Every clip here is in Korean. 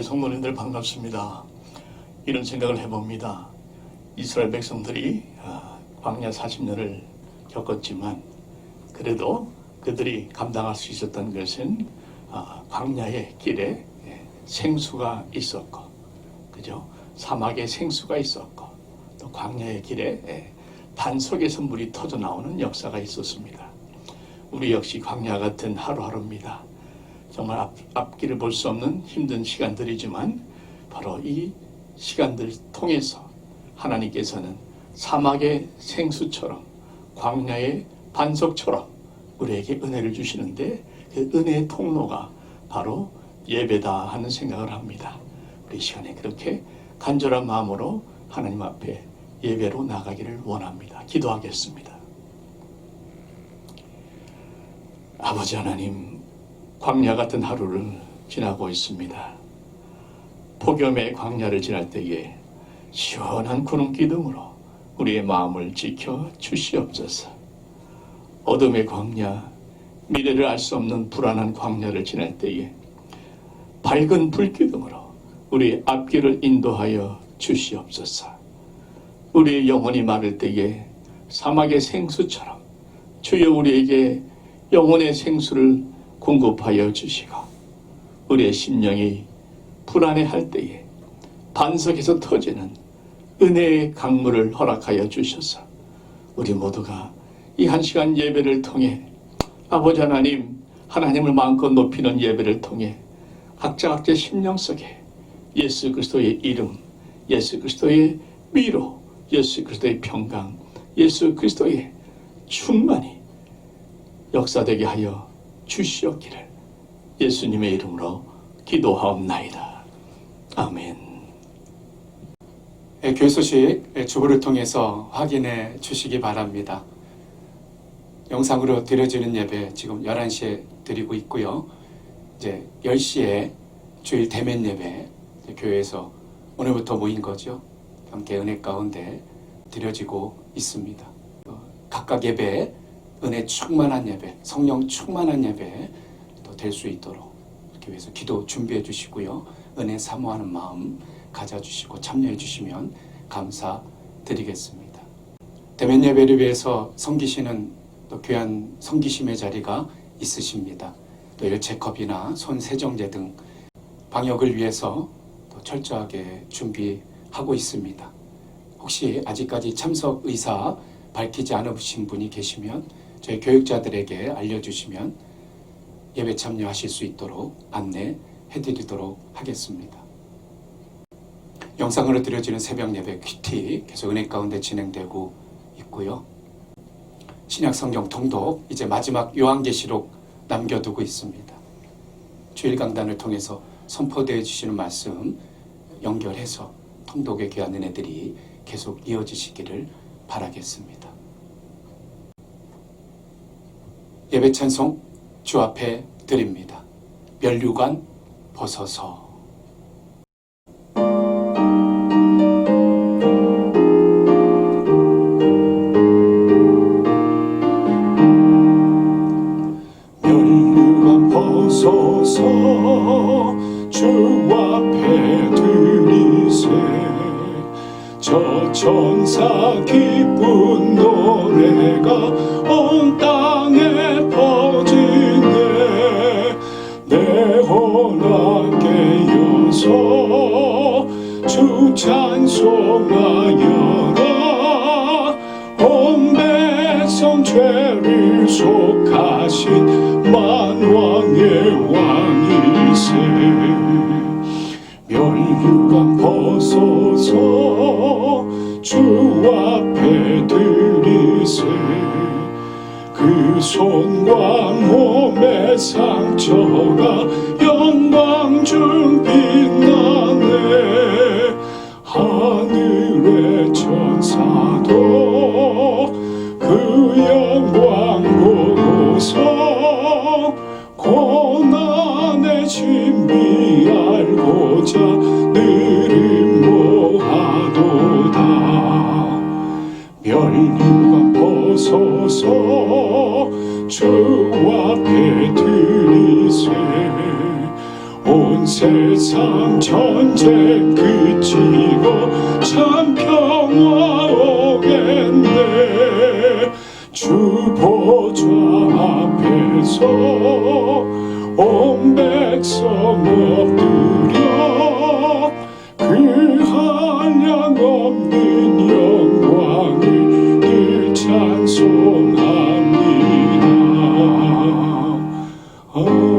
성도님들 반갑습니다. 이런 생각을 해봅니다. 이스라엘 백성들이 광야 40년을 겪었지만 그래도 그들이 감당할 수 있었던 것은 광야의 길에 생수가 있었고, 그죠? 사막에 생수가 있었고, 또 광야의 길에 반석에서 물이 터져 나오는 역사가 있었습니다. 우리 역시 광야 같은 하루하루입니다. 정말 앞길을 볼 수 없는 힘든 시간들이지만 바로 이 시간들 통해서 하나님께서는 사막의 생수처럼 광야의 반석처럼 우리에게 은혜를 주시는데 그 은혜의 통로가 바로 예배다 하는 생각을 합니다. 우리 시간에 그렇게 간절한 마음으로 하나님 앞에 예배로 나가기를 원합니다. 기도하겠습니다. 아버지 하나님, 광야 같은 하루를 지나고 있습니다. 폭염의 광야를 지날 때에 시원한 구름 기둥으로 우리의 마음을 지켜 주시옵소서. 어둠의 광야, 미래를 알 수 없는 불안한 광야를 지날 때에 밝은 불기둥으로 우리의 앞길을 인도하여 주시옵소서. 우리의 영혼이 마를 때에 사막의 생수처럼 주여 우리에게 영혼의 생수를 공급하여 주시고, 우리의 심령이 불안해할 때에 반석에서 터지는 은혜의 강물을 허락하여 주셔서 우리 모두가 이 한 시간 예배를 통해 아버지 하나님, 하나님을 마음껏 높이는 예배를 통해 각자 심령 속에 예수 그리스도의 이름, 예수 그리스도의 위로, 예수 그리스도의 평강, 예수 그리스도의 충만이 역사되게 하여 주시옵기를 예수님의 이름으로 기도하옵나이다. 아멘. 교회 소식 주보를 통해서 확인해 주시기 바랍니다. 영상으로 드려지는 예배 지금 11시에 드리고 있고요. 이제 10시에 주일 대면 예배 교회에서 오늘부터 모인 거죠. 함께 은혜 가운데 드려지고 있습니다. 각각 예배, 은혜 충만한 예배, 성령 충만한 예배 또 될 수 있도록 교회에서 기도 준비해 주시고요. 은혜 사모하는 마음 가져주시고 참여해 주시면 감사드리겠습니다. 대면 예배를 위해서 섬기시는 또 귀한 섬기심의 자리가 있으십니다. 또 열체컵이나 손 세정제 등 방역을 위해서 또 철저하게 준비하고 있습니다. 혹시 아직까지 참석 의사 밝히지 않으신 분이 계시면 저희 교육자들에게 알려주시면 예배 참여하실 수 있도록 안내해드리도록 하겠습니다. 영상으로 드려지는 새벽 예배 큐티 계속 은혜 가운데 진행되고 있고요. 신약 성경 통독 이제 마지막 요한계시록 남겨두고 있습니다. 주일 강단을 통해서 선포되어 주시는 말씀 연결해서 통독의 귀한 은혜들이 계속 이어지시기를 바라겠습니다. 예배 찬송 주 앞에 드립니다. 면류관 벗어서. 면류관 벗어서 주 앞에 드리세. 저 천사 기쁜 노래가 온 땅에 퍼지네. 내 허락에 여서 주 찬송하여라. 온 백성 죄를 속하신 만왕의 왕이세. 면류관 벗어서 주 앞에 드리세. 그 손과 몸의 상처가 영광 중 빛나네. 하늘의 천사도 그 영광 보고서 고난의 신비 알고자 늘 인모하도다. 면류관 벗어서 주 앞에 드리세. 온 세상 전쟁 그치고 참 평화 오겠네. 주 보좌 앞에서 온 백성 엎드려 그 한량 없는 영광을 늘 찬송합니다. 아멘.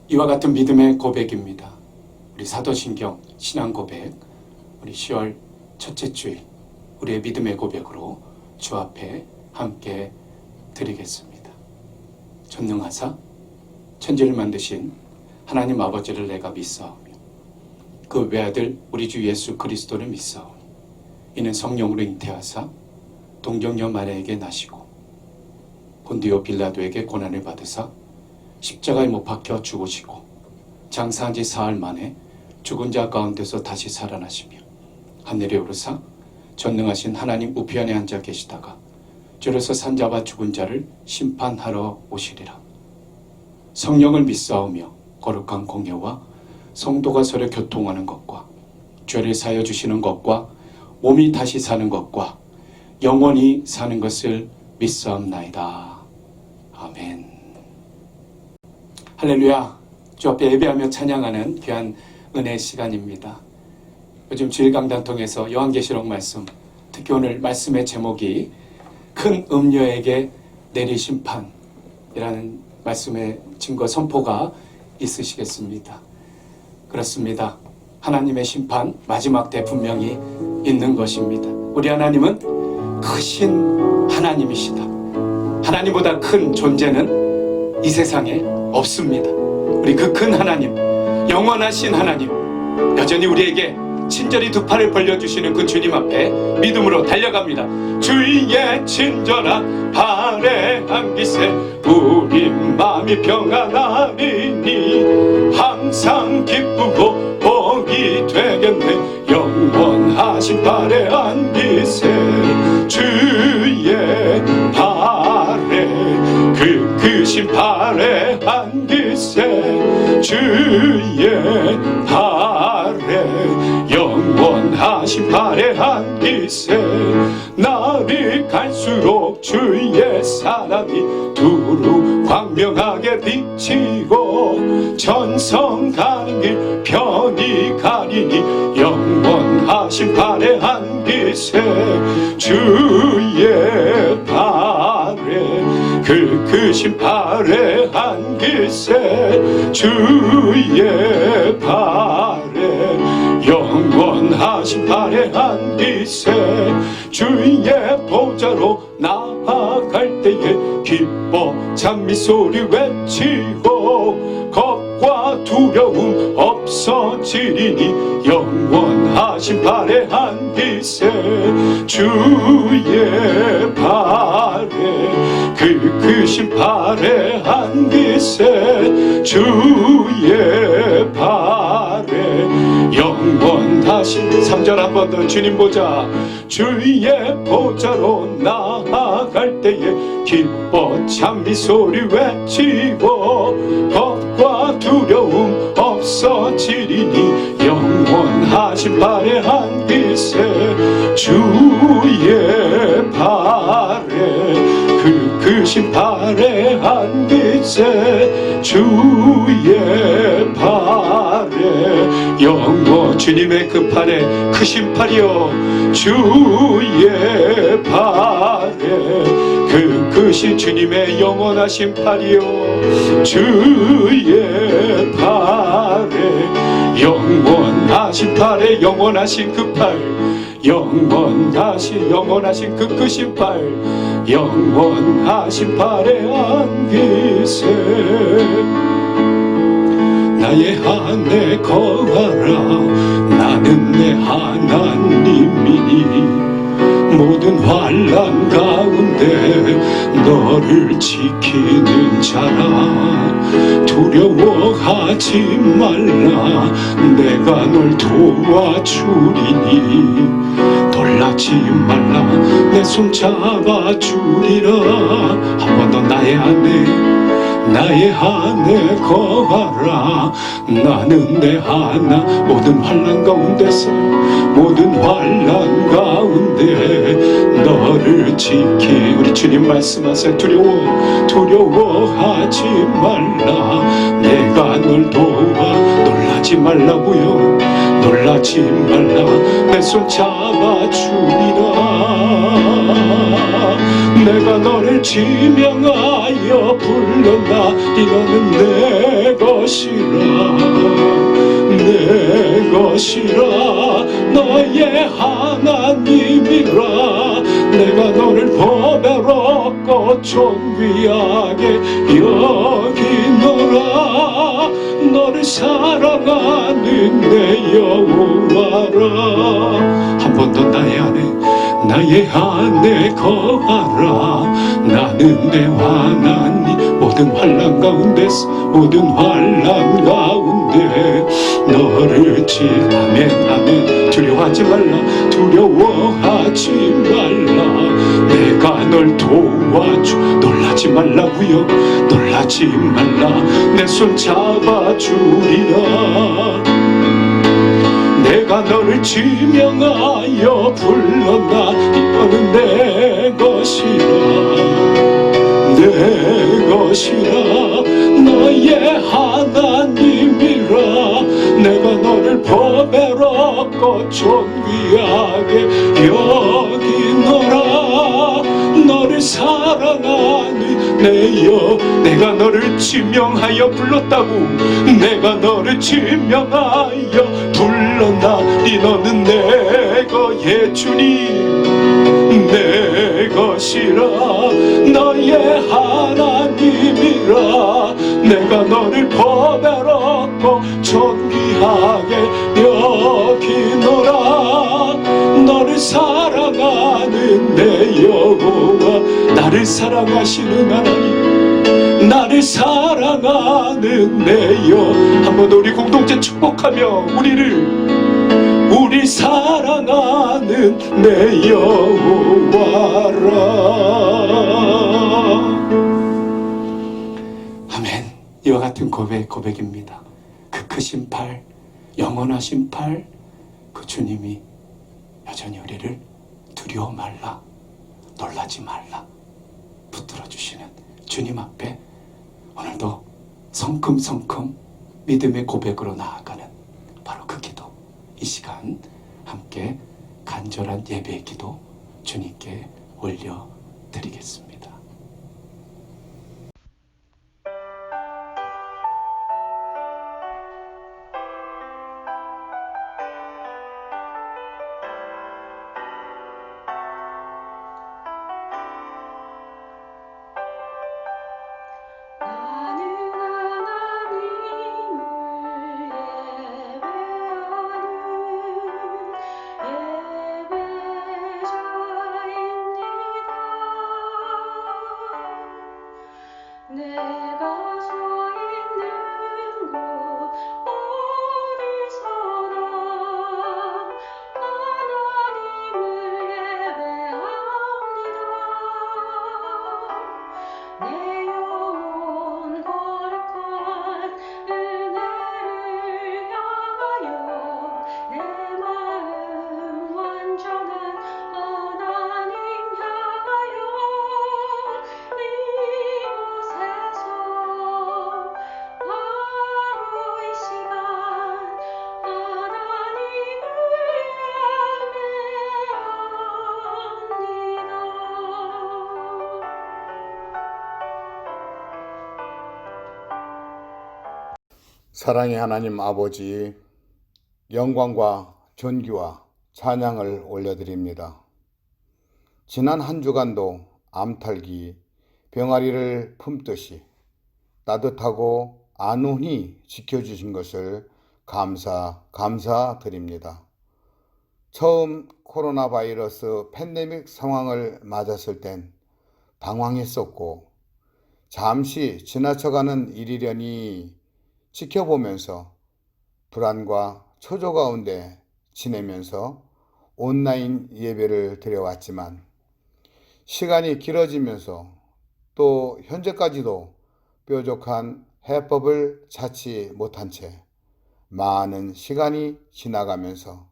이와 같은 믿음의 고백입니다. 우리 사도신경 신앙 고백, 우리 10월 첫째 주일 우리의 믿음의 고백으로 주 앞에 함께 드리겠습니다. 전능하사 천지를 만드신 하나님 아버지를 내가 믿사오며 그 외아들 우리 주 예수 그리스도를 믿사오니 이는 성령으로 잉태하사 동정녀 마리아에게 나시고 본디오 빌라도에게 고난을 받으사 십자가에 못 박혀 죽으시고 장사한 지 사흘 만에 죽은 자 가운데서 다시 살아나시며 하늘에 오르사 전능하신 하나님 우편에 앉아 계시다가 줄여서 산자와 죽은 자를 심판하러 오시리라. 성령을 믿사오며 거룩한 공회와 성도가 서로 교통하는 것과 죄를 사여 주시는 것과 몸이 다시 사는 것과 영원히 사는 것을 믿사옵나이다. 아멘. 할렐루야. 주 앞에 예배하며 찬양하는 귀한 은혜의 시간입니다. 요즘 주일 강단 통해서 요한계시록 말씀, 특히 오늘 말씀의 제목이 큰 음녀에게 내릴 심판이라는 말씀의 증거 선포가 있으시겠습니다. 그렇습니다. 하나님의 심판 마지막 때 분명히 있는 것입니다. 우리 하나님은 크신 하나님이시다. 하나님보다 큰 존재는 이 세상에 없습니다. 우리 그 큰 하나님, 영원하신 하나님, 여전히 우리에게 친절히 두 팔을 벌려주시는 그 주님 앞에 믿음으로 달려갑니다. 주의 친절한 발에 안기세 우리 마음이 평안하리니 항상 기쁘고 복이 되겠네. 영원하신 발에 안기세 주의 발에 그 크신 발에 안기세 주의 발에 영원하신 발에 안기세. 날이 갈수록 주의 사랑이 두루 광명하게 비치고 전성 가는 길 편히 가리니 영원하신 발에 안기세 주의 발에 그 크신 발에 안기세 주의 발에 영원하신 발에 안기세. 주의 보좌로 나아갈 때에 기뻐 찬미 소리 외치고 겁과 두려움 없어지리니 영원하신 발에 안기세 주의 발에 그 크신 발에 안기세 주의 발에 영원하신 3절 한 번 더 주님 보자. 주의 보좌로 나아갈 때에 기뻐 찬미 소리 외치고 겁과 두려움 없어지리니 영원하신 발에 안기세 주의 발에 그 크신 발에 안기세 주의 발에 영원 주님의 그 팔에 크신 팔이요 주의 발에 그 크신 주님의 영원하신 팔이요 주의 팔에 영원하신 팔에 영원하신 그 팔 영원하신 그 크신 팔 영원하신 팔에 안기세. 나의 안에 거하라 나는 내 하나님이니 모든 환난 가운데 너를 지키는 자라. 두려워하지 말라 내가 널 도와주리니 놀라지 말라 내 내 손 잡아주리라. 한 번 더 나의 안에 거하라. 나는 내 하나 모든 환난 가운데서 너를 지키. 우리 주님 말씀하세요. 두려워하지 말라. 내가 널 도와. 놀라지 말라고요. 놀라지 말라. 내 손 잡아주리라. 내가 너를 지명하여 불렀나. 너는 내 것이라 너의 하나님이라. 내가 너를 보배롭고 존귀하게 여기노라. 너를 사랑하는 내 여호와라. 한 번 더 나의 안에 거하라. 나는 내 하나님 모든 환난 가운데 너를 아멘. 두려워하지 말라. 내가 널 도와줘. 놀라지 말라고요. 놀라지 말라. 내 손 잡아주리라. 내가 너를 지명하여 불렀나. 너는 내 것이라 너의 하나님이라. 내가 너를 보배롭고 존귀하게 여기노라. 너를 사랑하니 내가 너를 지명하여 불렀다고. 내가 너를 지명하여 불렀나. 너는 내 거의 주님 내 것이라. 너의 하나님이라. 내가 너를 보배롭고 존귀하게 여기노라. 너를 사랑하는 내 여호와. 나를 사랑하시는 하나님, 나를 사랑하는 내 한번 우리 공동체 축복하며 우리 사랑하는 내 여호와라. 아멘. 이와 같은 고백입니다. 그 크신 팔, 영원하신 팔, 그 주님이 여전히 우리를 두려워 말라, 놀라지 말라 붙들어 주시는 주님 앞에 오늘도 성큼성큼 믿음의 고백으로 나아가는 바로 그 기도, 이 시간 함께 간절한 예배의 기도 주님께 올려드리겠습니다. 내가 서 있는 곳 어디서나 하나님을 예배합니다. 내 영혼 거룩한 은혜를 향하여 내 마음 완전한 하나님 향하여 이곳에서 바로 이 시간 하나님을 예배합니다. 사랑의 하나님 아버지, 영광과 존귀와 찬양을 올려드립니다. 지난 한 주간도 암탈기, 병아리를 품듯이 따뜻하고 안온히 지켜주신 것을 감사드립니다. 처음 코로나 바이러스 팬데믹 상황을 맞았을 땐 방황했었고, 잠시 지나쳐가는 일이려니 지켜보면서 불안과 초조 가운데 지내면서 온라인 예배를 드려왔지만 시간이 길어지면서 또 현재까지도 뾰족한 해법을 찾지 못한 채 많은 시간이 지나가면서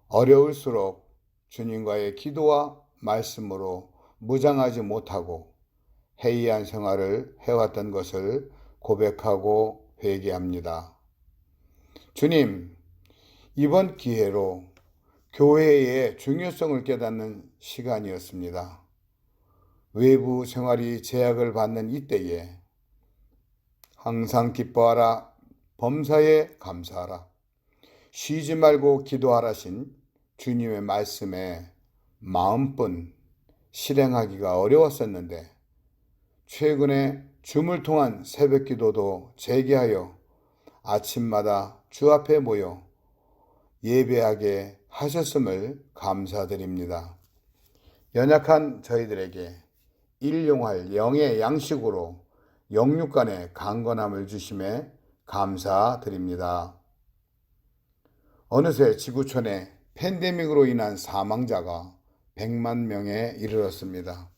어려울수록 주님과의 기도와 말씀으로 무장하지 못하고 해이한 생활을 해왔던 것을 고백하고 회개합니다. 주님, 이번 기회로 교회의 중요성을 깨닫는 시간이었습니다. 외부 생활이 제약을 받는 이때에 항상 기뻐하라, 범사에 감사하라, 쉬지 말고 기도하라신 주님의 말씀에 마음뿐 실행하기가 어려웠었는데 최근에 줌을 통한 새벽 기도도 재개하여 아침마다 주 앞에 모여 예배하게 하셨음을 감사드립니다. 연약한 저희들에게 일용할 영의 양식으로 영육간의 강건함을 주심에 감사드립니다. 어느새 지구촌에 팬데믹으로 인한 사망자가 100만 명에 이르렀습니다.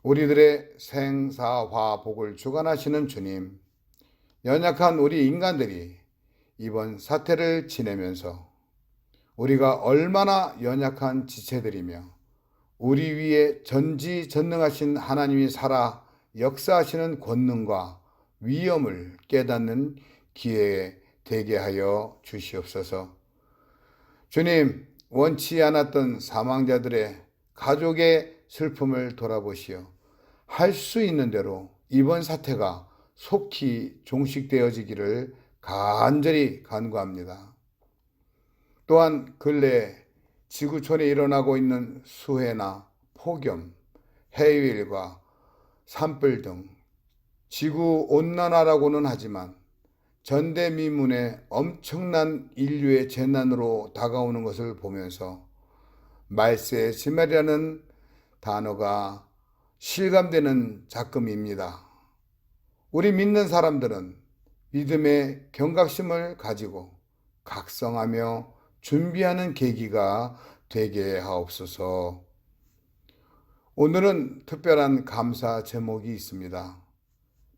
우리들의 생사화복을 주관하시는 주님, 연약한 우리 인간들이 이번 사태를 지내면서 우리가 얼마나 연약한 지체들이며 우리 위에 전지전능하신 하나님이 살아 역사하시는 권능과 위엄을 깨닫는 기회에 되게 하여 주시옵소서. 주님, 원치 않았던 사망자들의 가족의 슬픔을 돌아보시어 할 수 있는 대로 이번 사태가 속히 종식되어지기를 간절히 간구합니다. 또한 근래 지구촌에 일어나고 있는 수해나 폭염, 해일과 산불 등 지구온난화라고는 하지만 전대미문의 엄청난 인류의 재난으로 다가오는 것을 보면서 말세지말이라는 단어가 실감되는 작금입니다. 우리 믿는 사람들은 믿음의 경각심을 가지고 각성하며 준비하는 계기가 되게 하옵소서. 오늘은 특별한 감사 제목이 있습니다.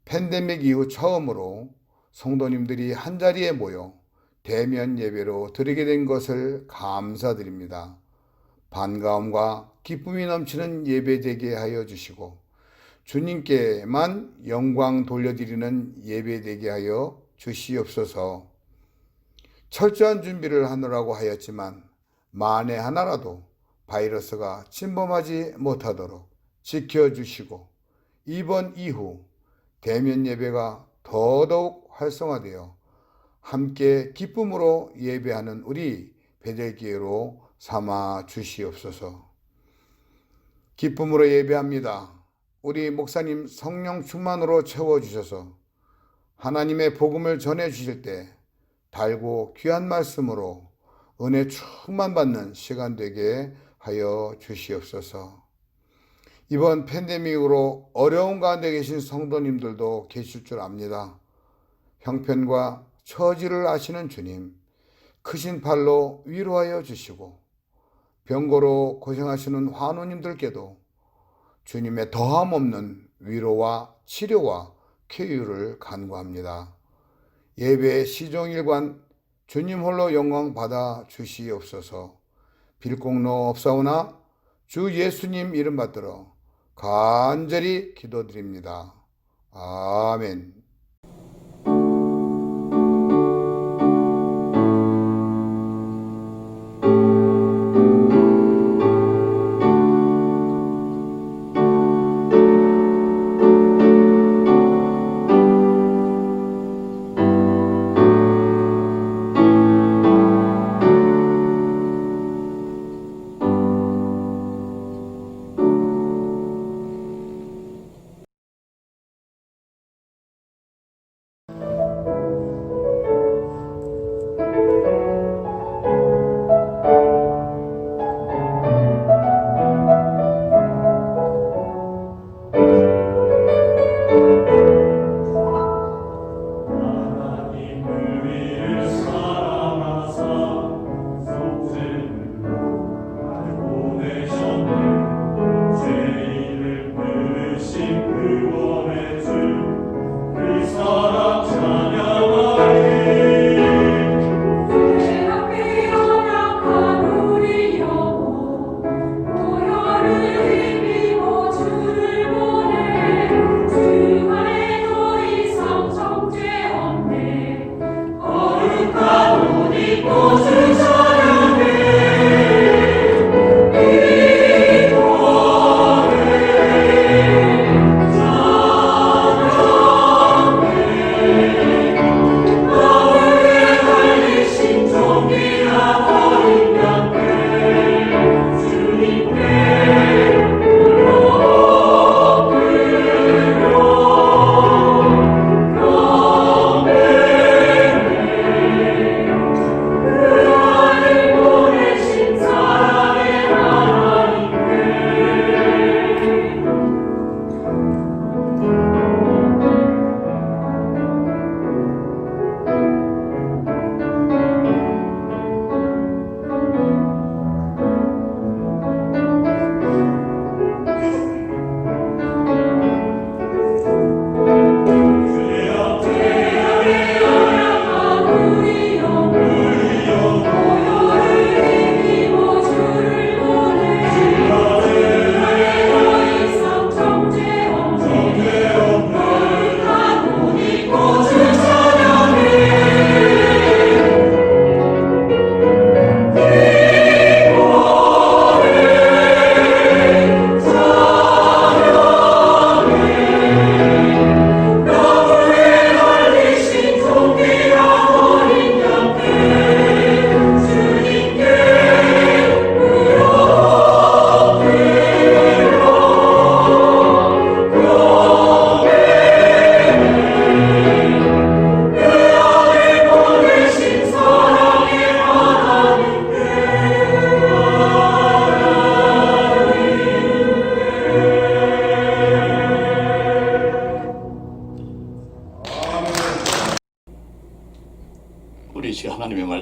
팬데믹 이후 처음으로 성도님들이 한자리에 모여 대면 예배로 드리게 된 것을 감사드립니다. 반가움과 기쁨이 넘치는 예배 되게 하여 주시고 주님께만 영광 돌려드리는 예배 되게 하여 주시옵소서. 철저한 준비를 하느라고 하였지만 만에 하나라도 바이러스가 침범하지 못하도록 지켜주시고 이번 이후 대면 예배가 더더욱 활성화되어 함께 기쁨으로 예배하는 우리 베델기회로 삼아 주시옵소서. 기쁨으로 예배합니다. 우리 목사님 성령 충만으로 채워주셔서 하나님의 복음을 전해주실 때 달고 귀한 말씀으로 은혜 충만 받는 시간 되게 하여 주시옵소서. 이번 팬데믹으로 어려운 가운데 계신 성도님들도 계실 줄 압니다. 형편과 처지를 아시는 주님, 크신 팔로 위로하여 주시고 병고로 고생하시는 환우님들께도 주님의 더함 없는 위로와 치료와 쾌유를 간구합니다. 예배 시종일관 주님 홀로 영광 받아 주시옵소서. 빌공로 없사오나 주 예수님 이름 받들어 간절히 기도드립니다. 아멘.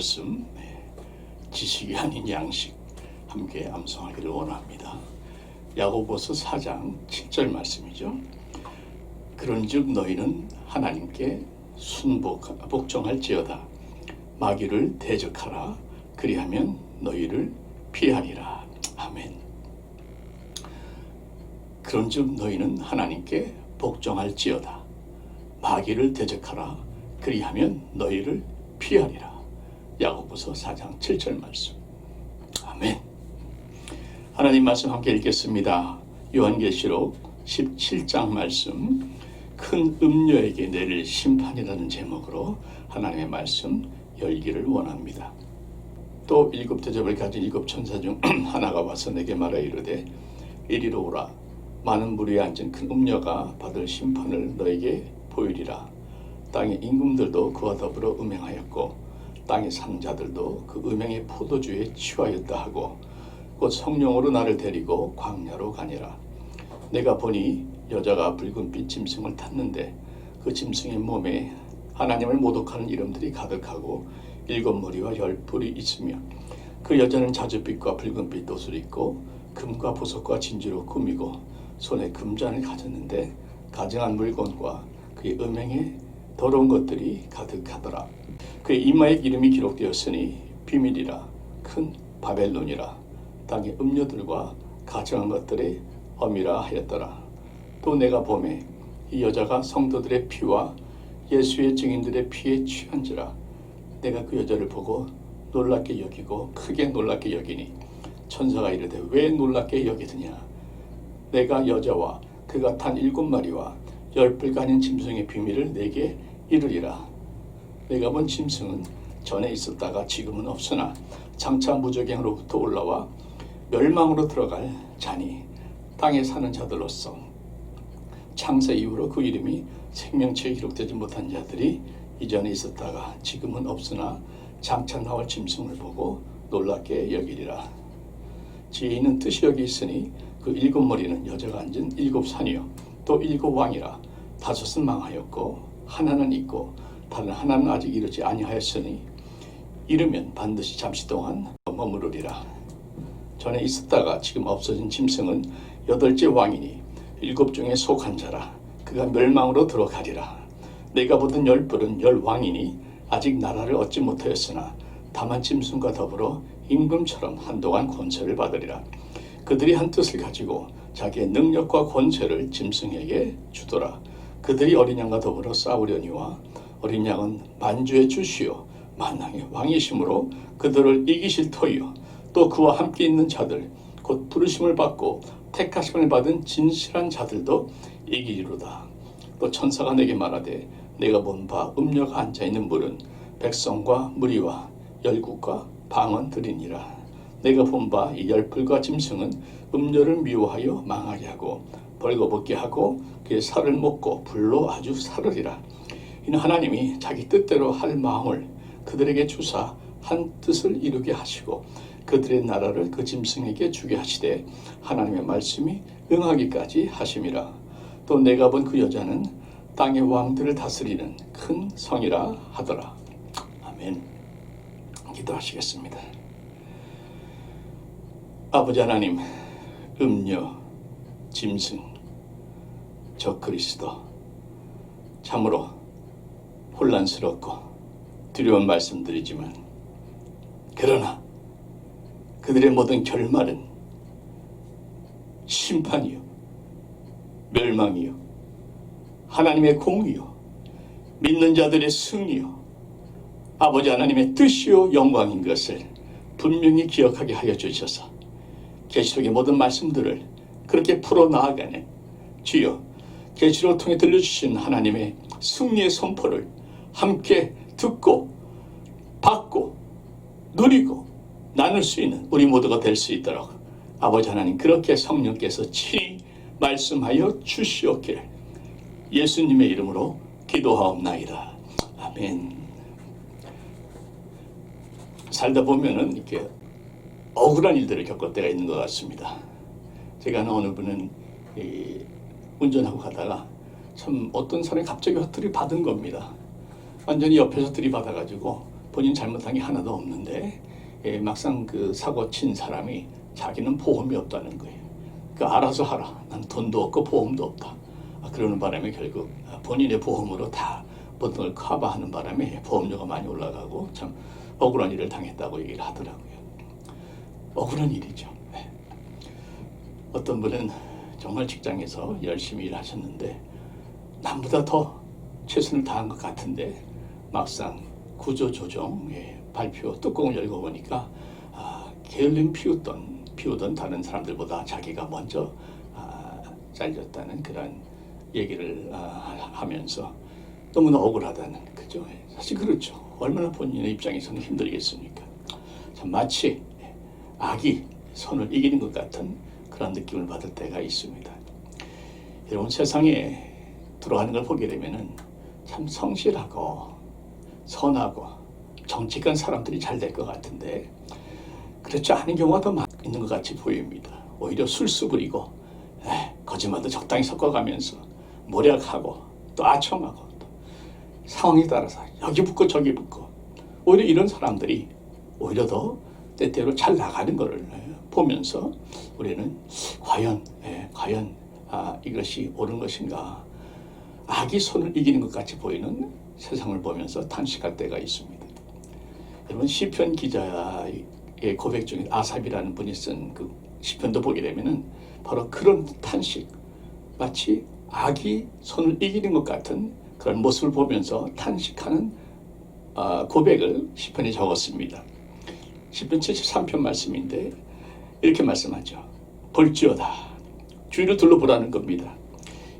말씀, 지식이 아닌 양식 함께 암송하기를 원합니다. 야고보서 4장 7절 말씀이죠. 그런즉 너희는 하나님께 복종할지어다. 마귀를 대적하라. 그리하면 너희를 피하리라. 아멘. 그런즉 너희는 하나님께 복종할지어다. 마귀를 대적하라. 그리하면 너희를 피하리라. 야고보서 4장 7절 말씀. 아멘. 하나님 말씀 함께 읽겠습니다. 요한계시록 17장 말씀, 큰 음녀에게 내릴 심판이라는 제목으로 하나님의 말씀 열기를 원합니다. 또 7대접을 가진 7천사 중 하나가 와서 내게 말하 이르되 이리로 오라. 많은 무리에 앉은 큰 음녀가 받을 심판을 너에게 보이리라. 땅의 임금들도 그와 더불어 음행하였고 땅의 사는 자들도 그 음행의 포도주에 취하였다 하고 곧 성령으로 나를 데리고 광야로 가니라. 내가 보니 여자가 붉은빛 짐승을 탔는데 그 짐승의 몸에 하나님을 모독하는 이름들이 가득하고 7머리와 10뿔이 있으며 그 여자는 자줏빛과 붉은빛 옷을 입고 금과 보석과 진주로 꾸미고 손에 금잔을 가졌는데 가증한 물건과 그의 음행에 더러운 것들이 가득하더라. 그의 이마에 이름이 기록되었으니 비밀이라 큰 바벨론이라 땅의 음료들과 가증한 것들의 엄이라 하였더라. 또 내가 보매 이 여자가 성도들의 피와 예수의 증인들의 피에 취한지라. 내가 그 여자를 보고 놀랍게 여기고 크게 놀랍게 여기니 천사가 이르되 왜 놀랍게 여기느냐. 내가 여자와 그가 탄 7마리와 10뿔 가진 짐승의 비밀을 내게 이르리라. 내가 본 짐승은 전에 있었다가 지금은 없으나 장차 무저갱으로부터 올라와 멸망으로 들어갈 자니 땅에 사는 자들로서 창세 이후로 그 이름이 생명체에 기록되지 못한 자들이 이전에 있었다가 지금은 없으나 장차 나올 짐승을 보고 놀랍게 여기리라. 지혜는 뜻이 여기 있으니 그 7머리는 여자가 앉은 7산이요 또 7왕이라. 5은 망하였고 하나는 있고 다른 하나는 아직 이르지 아니하였으니 이르면 반드시 잠시 동안 머무르리라. 전에 있었다가 지금 없어진 짐승은 8째 왕이니 7중에 속한 자라. 그가 멸망으로 들어가리라. 내가 보던 10뿔은 10왕이니 아직 나라를 얻지 못하였으나 다만 짐승과 더불어 임금처럼 한동안 권세를 받으리라. 그들이 한 뜻을 가지고 자기의 능력과 권세를 짐승에게 주더라. 그들이 어린 양과 더불어 싸우려니와 어린 양은 만주의 주시요 만왕의 왕이심으로 그들을 이기실 터이요 또 그와 함께 있는 자들 곧 부르심을 받고 택하심을 받은 진실한 자들도 이기리로다. 또 천사가 내게 말하되 내가 본 바 음녀가 앉아있는 물은 백성과 무리와 열국과 방언들이니라. 내가 본 바 이 10뿔과 짐승은 음녀를 미워하여 망하게 하고 벌거벗게 하고 그의 살을 먹고 불로 아주 사르리라. 이는 하나님이 자기 뜻대로 할 마음을 그들에게 주사 한 뜻을 이루게 하시고 그들의 나라를 그 짐승에게 주게 하시되 하나님의 말씀이 응하기까지 하심이라. 또 내가 본 그 여자는 땅의 왕들을 다스리는 큰 성이라 하더라. 아멘. 기도하시겠습니다. 아버지 하나님, 음녀, 짐승, 적그리스도 참으로 혼란스럽고 두려운 말씀드리지만 그러나 그들의 모든 결말은 심판이요 멸망이요 하나님의 공의요 믿는 자들의 승리요 아버지 하나님의 뜻이요 영광인 것을 분명히 기억하게 하여 주셔서 계시록의 모든 말씀들을 그렇게 풀어나아가는 주여 계시록을 통해 들려주신 하나님의 승리의 선포를 함께 듣고 받고 누리고 나눌 수 있는 우리 모두가 될 수 있도록 아버지 하나님 그렇게 성령께서 친히 말씀하여 주시옵기를 예수님의 이름으로 기도하옵나이다. 아멘. 살다 보면은 이렇게 억울한 일들을 겪을 때가 있는 것 같습니다. 제가 아는 어느 분은 운전하고 가다가 참 어떤 사람이 갑자기 들이받은 겁니다. 완전히 옆에서 들이받아가지고 본인 잘못한 게 하나도 없는데 막상 그 사고 친 사람이 자기는 보험이 없다는 거예요. 그 알아서 하라. 난 돈도 없고 보험도 없다. 그러는 바람에 결국 본인의 보험으로 다 모든 걸 커버하는 바람에 보험료가 많이 올라가고 참 억울한 일을 당했다고 얘기를 하더라고요. 억울한 일이죠. 어떤 분은 정말 직장에서 열심히 일하셨는데 남보다 더 최선을 다한 것 같은데 막상 구조조정 발표 뚜껑을 열고 보니까 게을름 피우던 다른 사람들보다 자기가 먼저 잘렸다는 그런 얘기를 하면서 너무나 억울하다는 거죠. 사실 그렇죠. 얼마나 본인의 입장에서는 힘들겠습니까? 참 마치 악이 선을 이기는 것 같은 그런 느낌을 받을 때가 있습니다. 여러분 세상에 들어가는 걸 보게 되면은 참 성실하고 선하고 정직한 사람들이 잘 될 것 같은데 그렇지 않은 경우가 더 많이 있는 것 같이 보입니다. 오히려 술수 부리고 거짓말도 적당히 섞어가면서 모략하고 또 아첨하고 또 상황에 따라서 여기 붙고 저기 붙고 오히려 이런 사람들이 오히려 더 때때로 잘 나가는 것을 보면서 우리는 과연 이것이 옳은 것인가 악이 손을 이기는 것 같이 보이는 세상을 보면서 탄식할 때가 있습니다. 여러분 시편 기자의 고백 중에 아삽이라는 분이 쓴 그 시편도 보게 되면은 바로 그런 탄식, 마치 악이 손을 이기는 것 같은 그런 모습을 보면서 탄식하는 고백을 시편에 적었습니다. 시편 73편 말씀인데 이렇게 말씀하죠. 볼지어다. 주위를 둘러보라는 겁니다.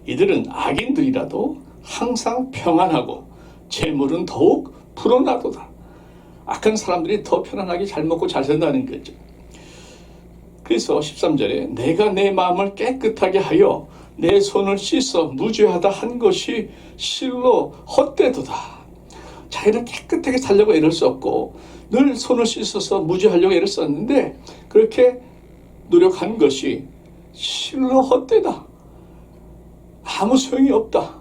이들은 악인들이라도 항상 평안하고 재물은 더욱 불어나도다. 악한 사람들이 더 편안하게 잘 먹고 잘 산다는 거죠. 그래서 13절에 내가 내 마음을 깨끗하게 하여 내 손을 씻어 무죄하다 한 것이 실로 헛되도다. 자기는 깨끗하게 살려고 애를 썼고 늘 손을 씻어서 무죄하려고 애를 썼는데 그렇게 노력한 것이 실로 헛되다. 아무 소용이 없다.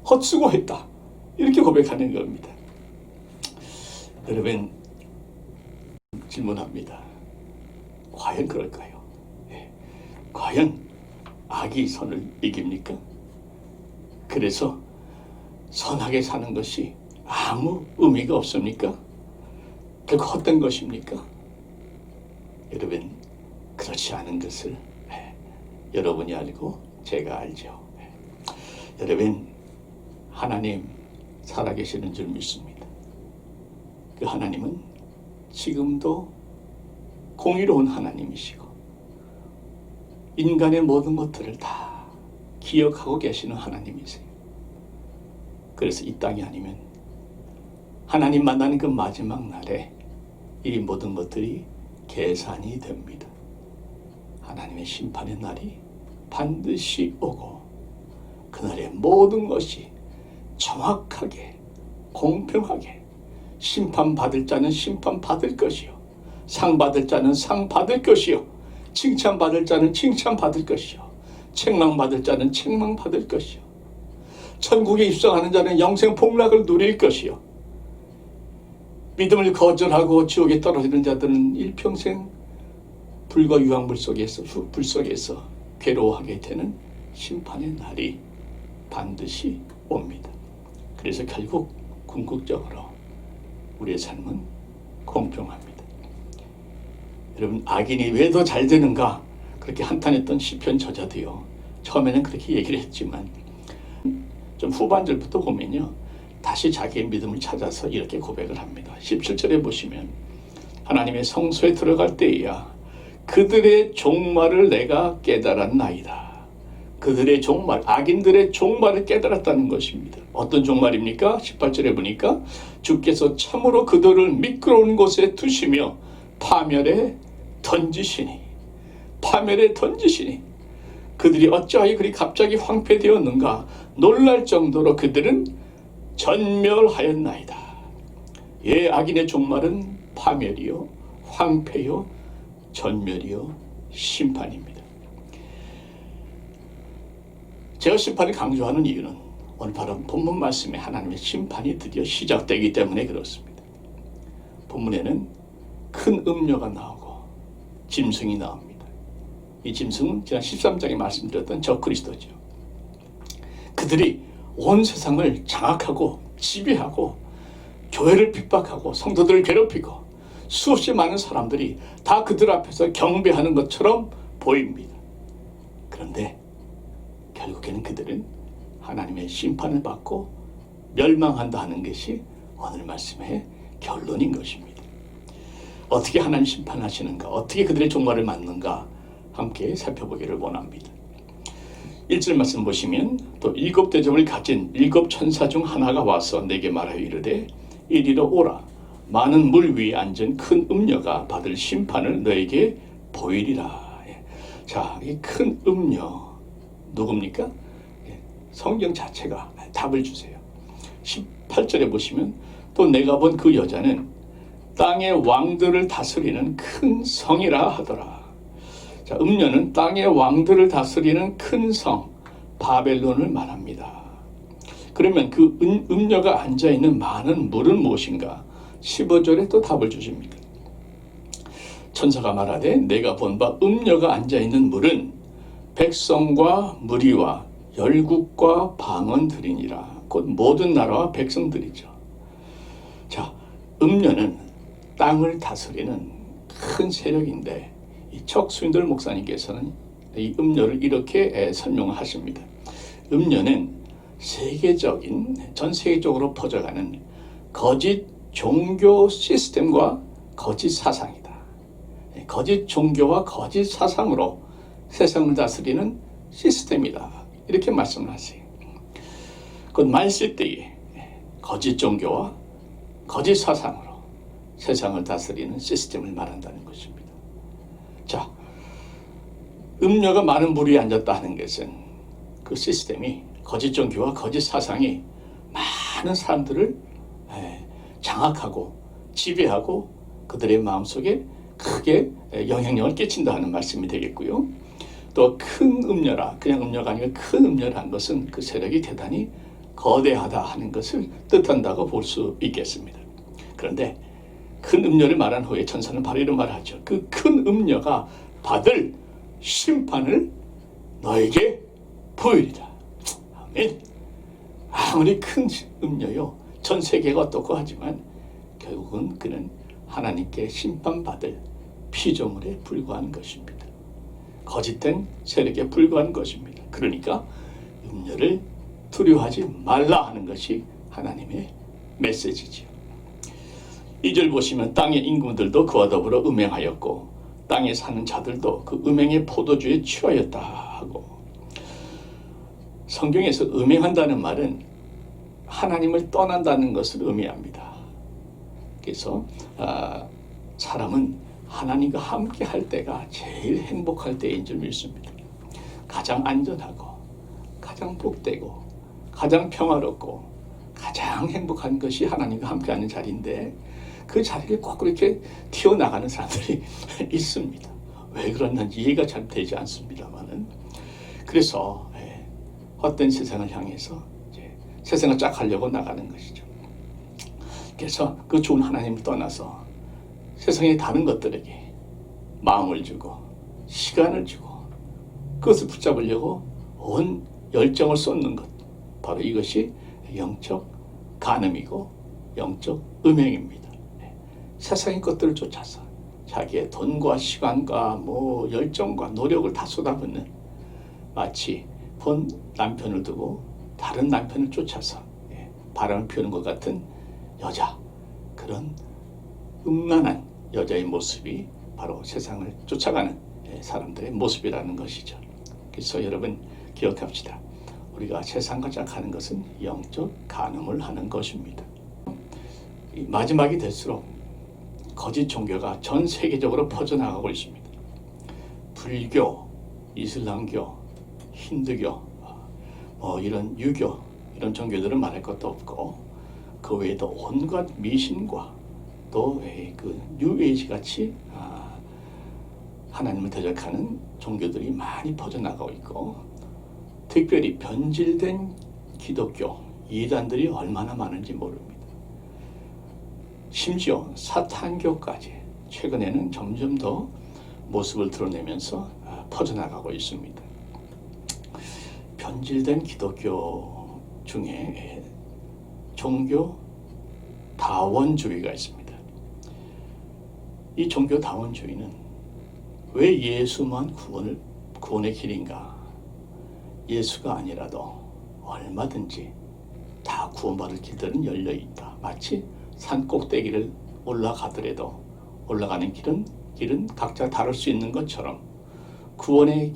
헛수고했다. 이렇게 고백하는 겁니다. 여러분 질문합니다. 과연 그럴까요? 과연 악이 선을 이깁니까? 그래서 선하게 사는 것이 아무 의미가 없습니까? 결국 헛된 것입니까? 여러분 그렇지 않은 것을 여러분이 알고 제가 알죠. 여러분 하나님 살아계시는 줄 믿습니다. 그 하나님은 지금도 공의로운 하나님이시고 인간의 모든 것들을 다 기억하고 계시는 하나님이세요. 그래서 이 땅이 아니면 하나님 만나는 그 마지막 날에 이 모든 것들이 계산이 됩니다. 하나님의 심판의 날이 반드시 오고 그날의 모든 것이 정확하게 공평하게 심판받을 자는 심판받을 것이요 상 받을 자는 상 받을 것이요 칭찬받을 자는 칭찬받을 것이요 책망받을 자는 책망받을 것이요 천국에 입성하는 자는 영생 복락을 누릴 것이요 믿음을 거절하고 지옥에 떨어지는 자들은 일평생 불과 유황불 속에서 불 속에서 괴로워하게 되는 심판의 날이 반드시 옵니다. 그래서 결국 궁극적으로 우리의 삶은 공평합니다. 여러분 악인이 왜 더 잘 되는가 그렇게 한탄했던 시편 저자도요. 처음에는 그렇게 얘기를 했지만 좀 후반절부터 보면요. 다시 자기의 믿음을 찾아서 이렇게 고백을 합니다. 17절에 보시면 하나님의 성소에 들어갈 때에야 그들의 종말을 내가 깨달았나이다. 그들의 종말, 악인들의 종말을 깨달았다는 것입니다. 어떤 종말입니까? 18절에 보니까 주께서 참으로 그들을 미끄러운 곳에 두시며 파멸에 던지시니 그들이 어찌하여 그리 갑자기 황폐되었는가 놀랄 정도로 그들은 전멸하였나이다. 예, 악인의 종말은 파멸이요 황폐요 전멸이요 심판입니다. 제가 심판을 강조하는 이유는 오늘 바로 본문 말씀에 하나님의 심판이 드디어 시작되기 때문에 그렇습니다. 본문에는 큰 음녀가 나오고 짐승이 나옵니다. 이 짐승은 지난 13장에 말씀드렸던 저 그리스도죠. 그들이 온 세상을 장악하고 지배하고 교회를 핍박하고 성도들을 괴롭히고 수없이 많은 사람들이 다 그들 앞에서 경배하는 것처럼 보입니다. 그런데 결국에는 그들은 하나님의 심판을 받고 멸망한다 하는 것이 오늘 말씀의 결론인 것입니다. 어떻게 하나님 심판하시는가, 어떻게 그들의 종말을 맞는가 함께 살펴보기를 원합니다. 1절 말씀 보시면 또 7 대접을 가진 7 천사 중 하나가 와서 내게 말하여 이르되 이리로 오라. 많은 물 위에 앉은 큰 음녀가 받을 심판을 너에게 보이리라. 자, 이 큰 음녀 누굽니까? 성경 자체가 답을 주세요. 18절에 보시면 또 내가 본 그 여자는 땅의 왕들을 다스리는 큰 성이라 하더라. 자, 음녀는 땅의 왕들을 다스리는 큰 성 바벨론을 말합니다. 그러면 그 음녀가 앉아있는 많은 물은 무엇인가? 15절에 또 답을 주십니다. 천사가 말하되 내가 본 바 음녀가 앉아있는 물은 백성과 무리와 열국과 방언들이니라. 곧 모든 나라와 백성들이죠. 자, 음녀는 땅을 다스리는 큰 세력인데 이 척수인들 목사님께서는 이 음녀를 이렇게 설명하십니다. 음녀는 전 세계적으로 퍼져가는 거짓 종교 시스템과 거짓 사상이다. 거짓 종교와 거짓 사상으로 세상을 다스리는 시스템이다. 이렇게 말씀을 하세요. 곧 말세때에 거짓 종교와 거짓 사상으로 세상을 다스리는 시스템을 말한다는 것입니다. 자, 음녀가 많은 무리에 앉았다 하는 것은 그 시스템이 거짓 종교와 거짓 사상이 많은 사람들을 장악하고 지배하고 그들의 마음속에 크게 영향력을 끼친다 하는 말씀이 되겠고요. 또 큰 음녀라, 그냥 음녀가 아니라 큰 음녀라는 것은 그 세력이 대단히 거대하다 하는 것을 뜻한다고 볼 수 있겠습니다. 그런데 큰 음녀를 말한 후에 천사는 바로 이런 말을 하죠. 그 큰 음녀가 받을 심판을 너에게 보이리라. 아멘. 아무리 큰 음녀요, 전 세계가 어떻고 하지만 결국은 그는 하나님께 심판받을 피조물에 불과한 것입니다. 거짓된 세력에 불과한 것입니다. 그러니까 음녀를 두려워하지 말라 하는 것이 하나님의 메시지지요. 2절 보시면 땅의 인구들도 그와 더불어 음행하였고 땅에 사는 자들도 그 음행의 포도주에 취하였다 하고, 성경에서 음행한다는 말은 하나님을 떠난다는 것을 의미합니다. 그래서 사람은 하나님과 함께 할 때가 제일 행복할 때인 줄 믿습니다. 가장 안전하고 가장 복되고 가장 평화롭고 가장 행복한 것이 하나님과 함께하는 자리인데 그 자리를 꼭 그렇게 튀어나가는 사람들이 있습니다. 왜 그런지 이해가 잘 되지 않습니다만은, 그래서 헛된 세상을 향해서 세상을 쫙 하려고 나가는 것이죠. 그래서 그 좋은 하나님을 떠나서 세상의 다른 것들에게 마음을 주고 시간을 주고 그것을 붙잡으려고 온 열정을 쏟는 것, 바로 이것이 영적 간음이고 영적 음행입니다. 세상의 것들을 쫓아서 자기의 돈과 시간과 열정과 노력을 다 쏟아붓는, 마치 본 남편을 두고 다른 남편을 쫓아서 바람을 피우는 것 같은 여자, 그런 음란한 여자의 모습이 바로 세상을 쫓아가는 사람들의 모습이라는 것이죠. 그래서 여러분 기억합시다. 우리가 세상과 짝하는 것은 영적 간음을 하는 것입니다. 마지막이 될수록 거짓 종교가 전 세계적으로 퍼져나가고 있습니다. 불교, 이슬람교, 힌두교, 이런 유교, 이런 종교들은 말할 것도 없고, 그 외에도 온갖 미신과 또 그 뉴에이지 같이 하나님을 대적하는 종교들이 많이 퍼져나가고 있고, 특별히 변질된 기독교 이단들이 얼마나 많은지 모릅니다. 심지어 사탄교까지 최근에는 점점 더 모습을 드러내면서 퍼져나가고 있습니다. 변질된 기독교 중에 종교 다원주의가 있습니다. 이 종교 다원주의는 왜 예수만 구원의 길인가? 예수가 아니라도 얼마든지 다 구원받을 길들은 열려 있다. 마치 산 꼭대기를 올라가더라도 올라가는 길은 각자 다를 수 있는 것처럼 구원의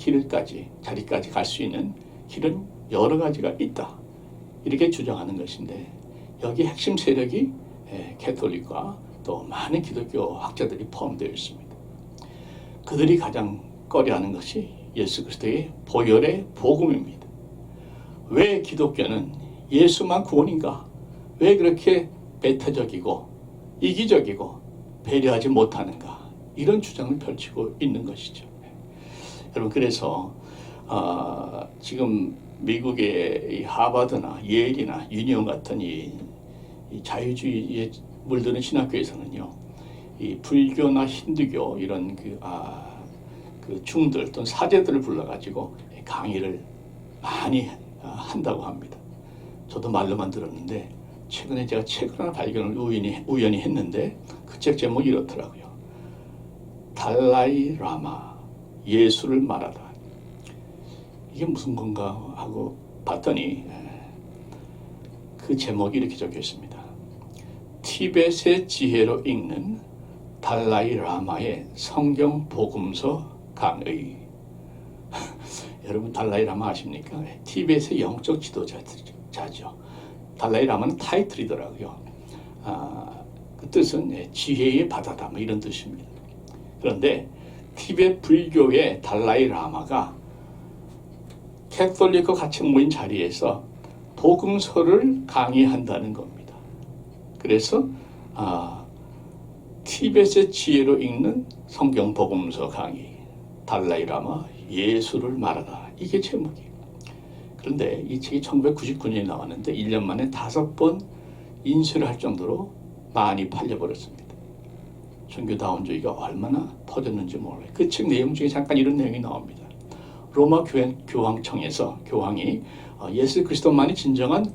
자리까지 갈 수 있는 길은 여러 가지가 있다. 이렇게 주장하는 것인데 여기 핵심 세력이 캐톨릭과 또 많은 기독교 학자들이 포함되어 있습니다. 그들이 가장 꺼려하는 것이 예수 그리스도의 보혈의 복음입니다. 왜 기독교는 예수만 구원인가? 왜 그렇게 배타적이고 이기적이고 배려하지 못하는가? 이런 주장을 펼치고 있는 것이죠. 여러분, 그래서 지금 미국의 이 하버드나 예일이나 유니온 같은 이 자유주의에 물드는 신학교에서는요, 이 불교나 힌두교 이런 그 중들 또는 사제들을 불러가지고 강의를 많이 한다고 합니다. 저도 말로만 들었는데 최근에 제가 책을 하나 발견을 우연히 했는데 그 책 제목이 이렇더라고요. 달라이 라마, 예수를 말하다. 이게 무슨 건가 하고 봤더니 그 제목이 이렇게 적혀 있습니다. 티벳의 지혜로 읽는 달라이 라마의 성경 복음서 강의. 여러분, 달라이 라마 아십니까? 티벳의 영적 지도자죠. 달라이 라마는 타이틀이더라고요. 그 뜻은 지혜의 바다다, 뭐 이런 뜻입니다. 그런데 티벳 불교의 달라이 라마가 캐톨릭과 같이 모인 자리에서 복음서를 강의한다는 겁니다. 그래서 티벳의 지혜로 읽는 성경 복음서 강의, 달라이 라마 예수를 말하다. 이게 제목이에요. 그런데 이 책이 1999년에 나왔는데 1년 만에 5번 인쇄를 할 정도로 많이 팔려버렸습니다. 종교다원주의가 얼마나 퍼졌는지 몰라요. 그 책 내용 중에 잠깐 이런 내용이 나옵니다. 로마 교황청에서 교황이 예수 그리스도만이 진정한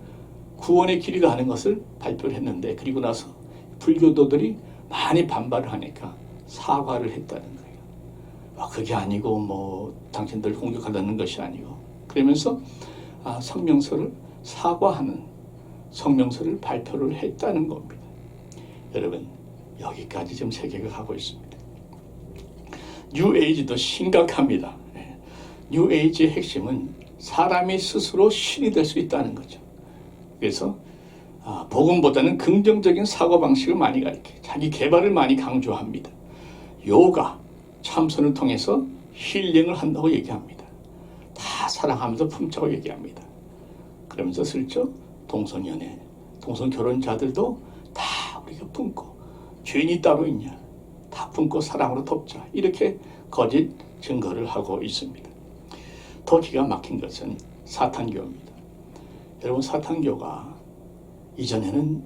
구원의 길이다 하는 것을 발표를 했는데, 그리고 나서 불교도들이 많이 반발을 하니까 사과를 했다는 거예요. 그게 아니고 뭐 당신들 공격하다는 것이 아니고, 그러면서 성명서를 사과하는 성명서를 발표를 했다는 겁니다. 여러분, 여기까지 지금 세계가 가고 있습니다. 뉴에이지도 심각합니다. 뉴에이지의 핵심은 사람이 스스로 신이 될 수 있다는 거죠. 그래서 복음보다는 긍정적인 사고방식을 많이 가르쳐요. 자기 개발을 많이 강조합니다. 요가, 참선을 통해서 힐링을 한다고 얘기합니다. 다 사랑하면서 품자고 얘기합니다. 그러면서 슬쩍 동성연애, 동성결혼자들도 다 우리가 품고, 죄인이 따로 있냐, 다 품고 사랑으로 돕자, 이렇게 거짓 증거를 하고 있습니다. 더 기가 막힌 것은 사탄교입니다. 여러분, 사탄교가 이전에는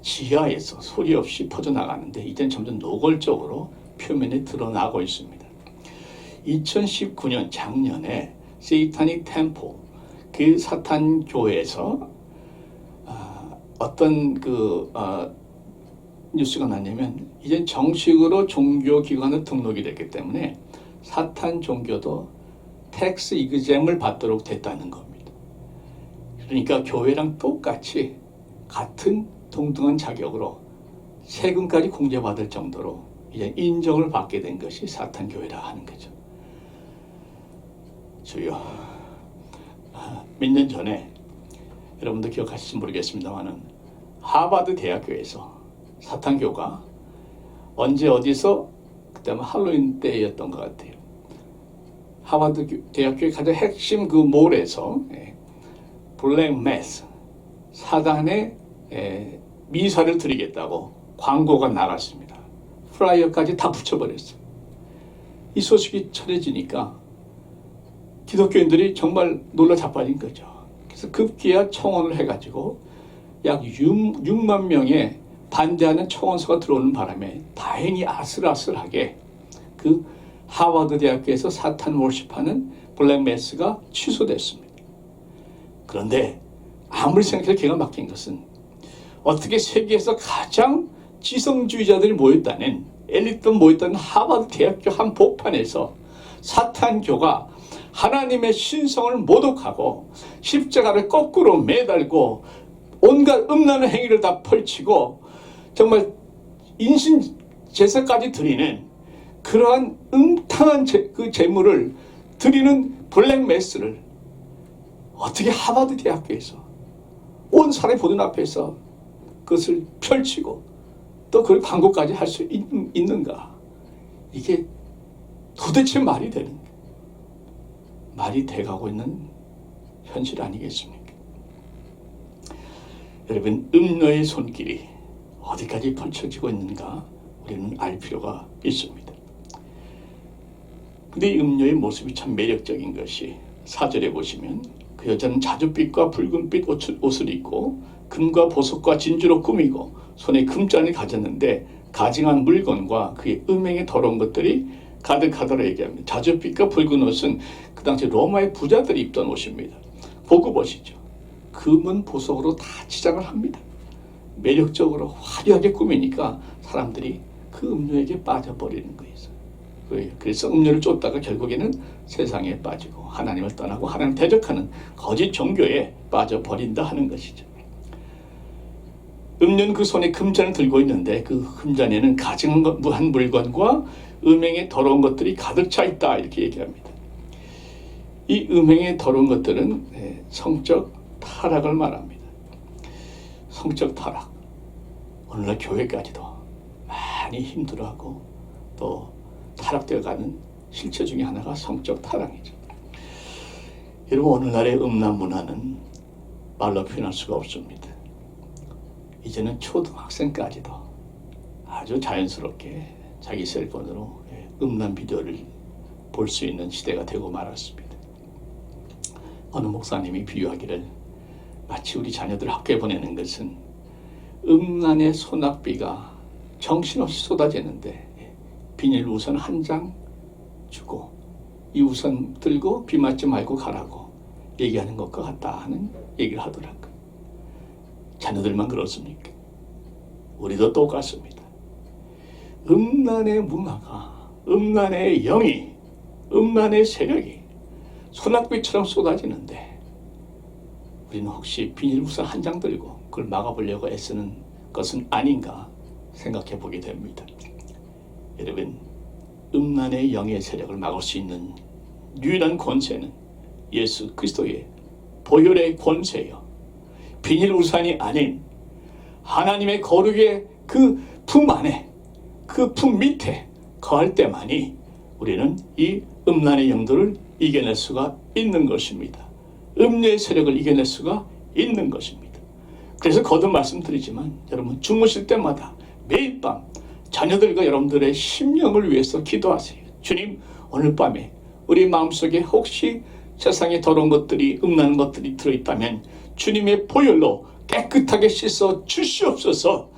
지하에서 소리 없이 퍼져나가는데 이제는 점점 노골적으로 표면에 드러나고 있습니다. 2019년 작년에 세이타닉 템플, 그 사탄교회에서 어떤 뉴스가 났냐면, 이젠 정식으로 종교기관을 등록이 됐기 때문에 사탄 종교도 텍스 이그잼을 받도록 됐다는 겁니다. 그러니까 교회랑 똑같이 같은 동등한 자격으로 세금까지 공제받을 정도로 이제 인정을 받게 된 것이 사탄 교회라 하는 거죠. 주여, 몇 년 전에 여러분도 기억하실지 모르겠습니다만은 하버드 대학교에서 사탄교가 언제 어디서, 그때 아마 할로윈 때였던 것 같아요. 하버드 대학교의 가장 핵심 그 몰에서 블랙 매스, 사단의 미사를 드리겠다고 광고가 나갔습니다. 플라이어까지 다 붙여버렸어요. 이 소식이 전해지니까 기독교인들이 정말 놀라 자빠진 거죠. 그래서 급기야 청원을 해가지고 약 6만 명의 반대하는 청원서가 들어오는 바람에 다행히 아슬아슬하게 그 하버드 대학교에서 사탄 월십하는 블랙매스가 취소됐습니다. 그런데 아무리 생각해도 기가 막힌 것은 어떻게 세계에서 가장 지성주의자들이 모였다는 엘리트 모였다는 하버드 대학교 한 복판에서 사탄교가 하나님의 신성을 모독하고 십자가를 거꾸로 매달고 온갖 음란한 행위를 다 펼치고 정말 인신 제사까지 드리는 그러한 음탕한 그 제물을 드리는 블랙매스를 어떻게 하버드 대학교에서 온 사람이 보는 앞에서 그것을 펼치고 또 그걸 광고까지 할 수 있는가? 이게 도대체 말이 되는가? 말이 돼가고 있는 현실 아니겠습니까? 여러분, 음녀의 손길이 어디까지 펼쳐지고 있는가 우리는 알 필요가 있습니다. 근데 이 음녀의 모습이 참 매력적인 것이 4절에 보시면 그 여자는 자줏빛과 붉은빛 옷을 입고 금과 보석과 진주로 꾸미고 손에 금잔을 가졌는데 가증한 물건과 그의 음행에 더러운 것들이 가득하더라 얘기합니다. 자줏빛과 붉은 옷은 그 당시 로마의 부자들이 입던 옷입니다. 고급 옷이죠. 금은 보석으로 다 치장을 합니다. 매력적으로 화려하게 꾸미니까 사람들이 그 음료에게 빠져버리는 거예요. 그래서 음료를 쫓다가 결국에는 세상에 빠지고 하나님을 떠나고 하나님을 대적하는 거짓 종교에 빠져버린다 하는 것이죠. 음료는 그 손에 금잔을 들고 있는데 그 금잔에는 가증한 물건과 음행의 더러운 것들이 가득 차 있다 이렇게 얘기합니다. 이 음행의 더러운 것들은 성적 타락을 말합니다. 성적 타락. 오늘날 교회까지도 많이 힘들어하고 또 타락되어가는 실체 중에 하나가 성적 타락이죠. 여러분, 오늘날의 음란 문화는 말로 표현할 수가 없습니다. 이제는 초등학생까지도 아주 자연스럽게 자기 셀폰으로 음란 비디오를 볼 수 있는 시대가 되고 말았습니다. 어느 목사님이 비유하기를 마치 우리 자녀들 학교에 보내는 것은 음란의 소낙비가 정신없이 쏟아지는데 비닐 우산 한 장 주고 이 우산 들고 비 맞지 말고 가라고 얘기하는 것과 같다 하는 얘기를 하더라고요. 자녀들만 그렇습니까? 우리도 똑같습니다. 음란의 문화가, 음란의 영이, 음란의 세력이 소낙비처럼 쏟아지는데 우리는 혹시 비닐 우산 한 장 들고 그걸 막아보려고 애쓰는 것은 아닌가 생각해 보게 됩니다. 여러분, 음란의 영의 세력을 막을 수 있는 유일한 권세는 예수 그리스도의 보혈의 권세요. 비닐 우산이 아닌 하나님의 거룩의 그 품 안에, 그 품 밑에 거할 때만이 우리는 이 음란의 영들을 이겨낼 수가 있는 것입니다. 음녀의 세력을 이겨낼 수가 있는 것입니다. 그래서 거듭 말씀드리지만 여러분, 주무실 때마다 매일 밤 자녀들과 여러분들의 심령을 위해서 기도하세요. 주님, 오늘 밤에 우리 마음속에 혹시 세상에 더러운 것들이, 음란한 것들이 들어있다면 주님의 보혈로 깨끗하게 씻어 주시옵소서.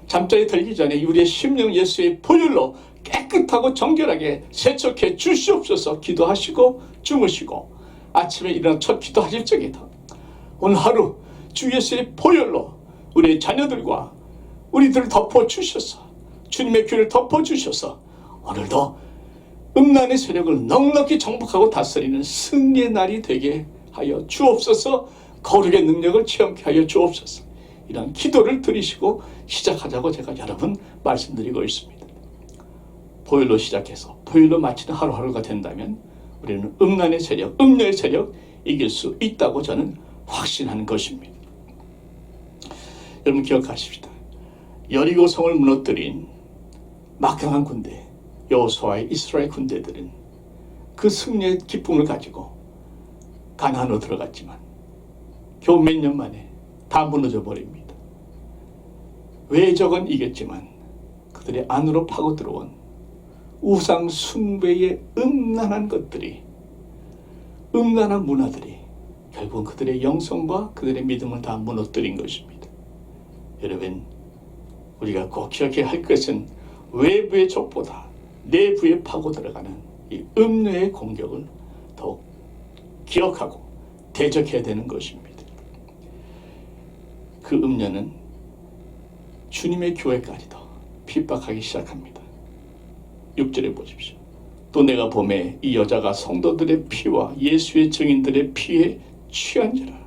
잠자리 들기 전에 우리의 심령 예수의 보혈로 깨끗하고 정결하게 세척해 주시옵소서 기도하시고 주무시고 아침에 일어나 첫 기도하실 적에도 오늘 하루 주 예수의 보혈로 우리의 자녀들과 우리들을 덮어주셔서 주님의 귀를 덮어주셔서 오늘도 음란의 세력을 넉넉히 정복하고 다스리는 승리의 날이 되게 하여 주옵소서. 거룩의 능력을 체험케 하여 주옵소서. 이런 기도를 드리시고 시작하자고 제가 여러 번 말씀드리고 있습니다. 보혈로 시작해서 보혈로 마치는 하루하루가 된다면 우리는 음란의 세력, 음녀의 세력 이길 수 있다고 저는 확신하는 것입니다. 여러분 기억하십시다. 여리고성을 무너뜨린 막강한 군대 여호수아의 이스라엘 군대들은 그 승리의 기쁨을 가지고 가나안으로 들어갔지만 겨우 몇 년 만에 다 무너져 버립니다. 외적은 이겼지만 그들의 안으로 파고 들어온 우상 숭배의 음란한 것들이, 음란한 문화들이 결국은 그들의 영성과 그들의 믿음을 다 무너뜨린 것입니다. 여러분, 우리가 꼭 기억해야 할 것은 외부의 족보다 내부에 파고 들어가는 이 음료의 공격을 더욱 기억하고 대적해야 되는 것입니다. 그 음료는 주님의 교회까지도 핍박하기 시작합니다. 6절에 보십시오. 또 내가 보매 이 여자가 성도들의 피와 예수의 증인들의 피에 취한지라.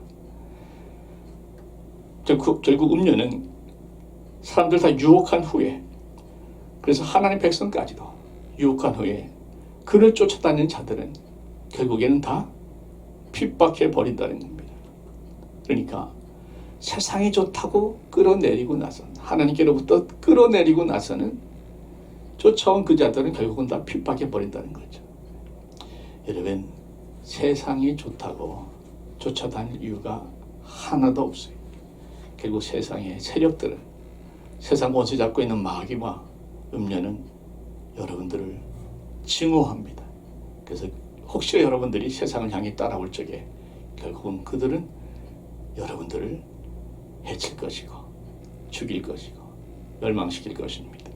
결국 음료는 사람들 다 유혹한 후에, 그래서 하나님 백성까지도 유혹한 후에 그를 쫓아다니는 자들은 결국에는 다 핍박해 버린다는 겁니다. 그러니까 세상이 좋다고 끌어내리고 나서, 하나님께로부터 끌어내리고 나서는 쫓아온 그 자들은 결국은 다 핍박해 버린다는 거죠. 여러분, 세상이 좋다고 쫓아다닐 이유가 하나도 없어요. 결국 세상의 세력들은, 세상 원수 잡고 있는 마귀와 음료는 여러분들을 증오합니다. 그래서 혹시 여러분들이 세상을 향해 따라올 적에 결국은 그들은 여러분들을 해칠 것이고 죽일 것이고 멸망시킬 것입니다.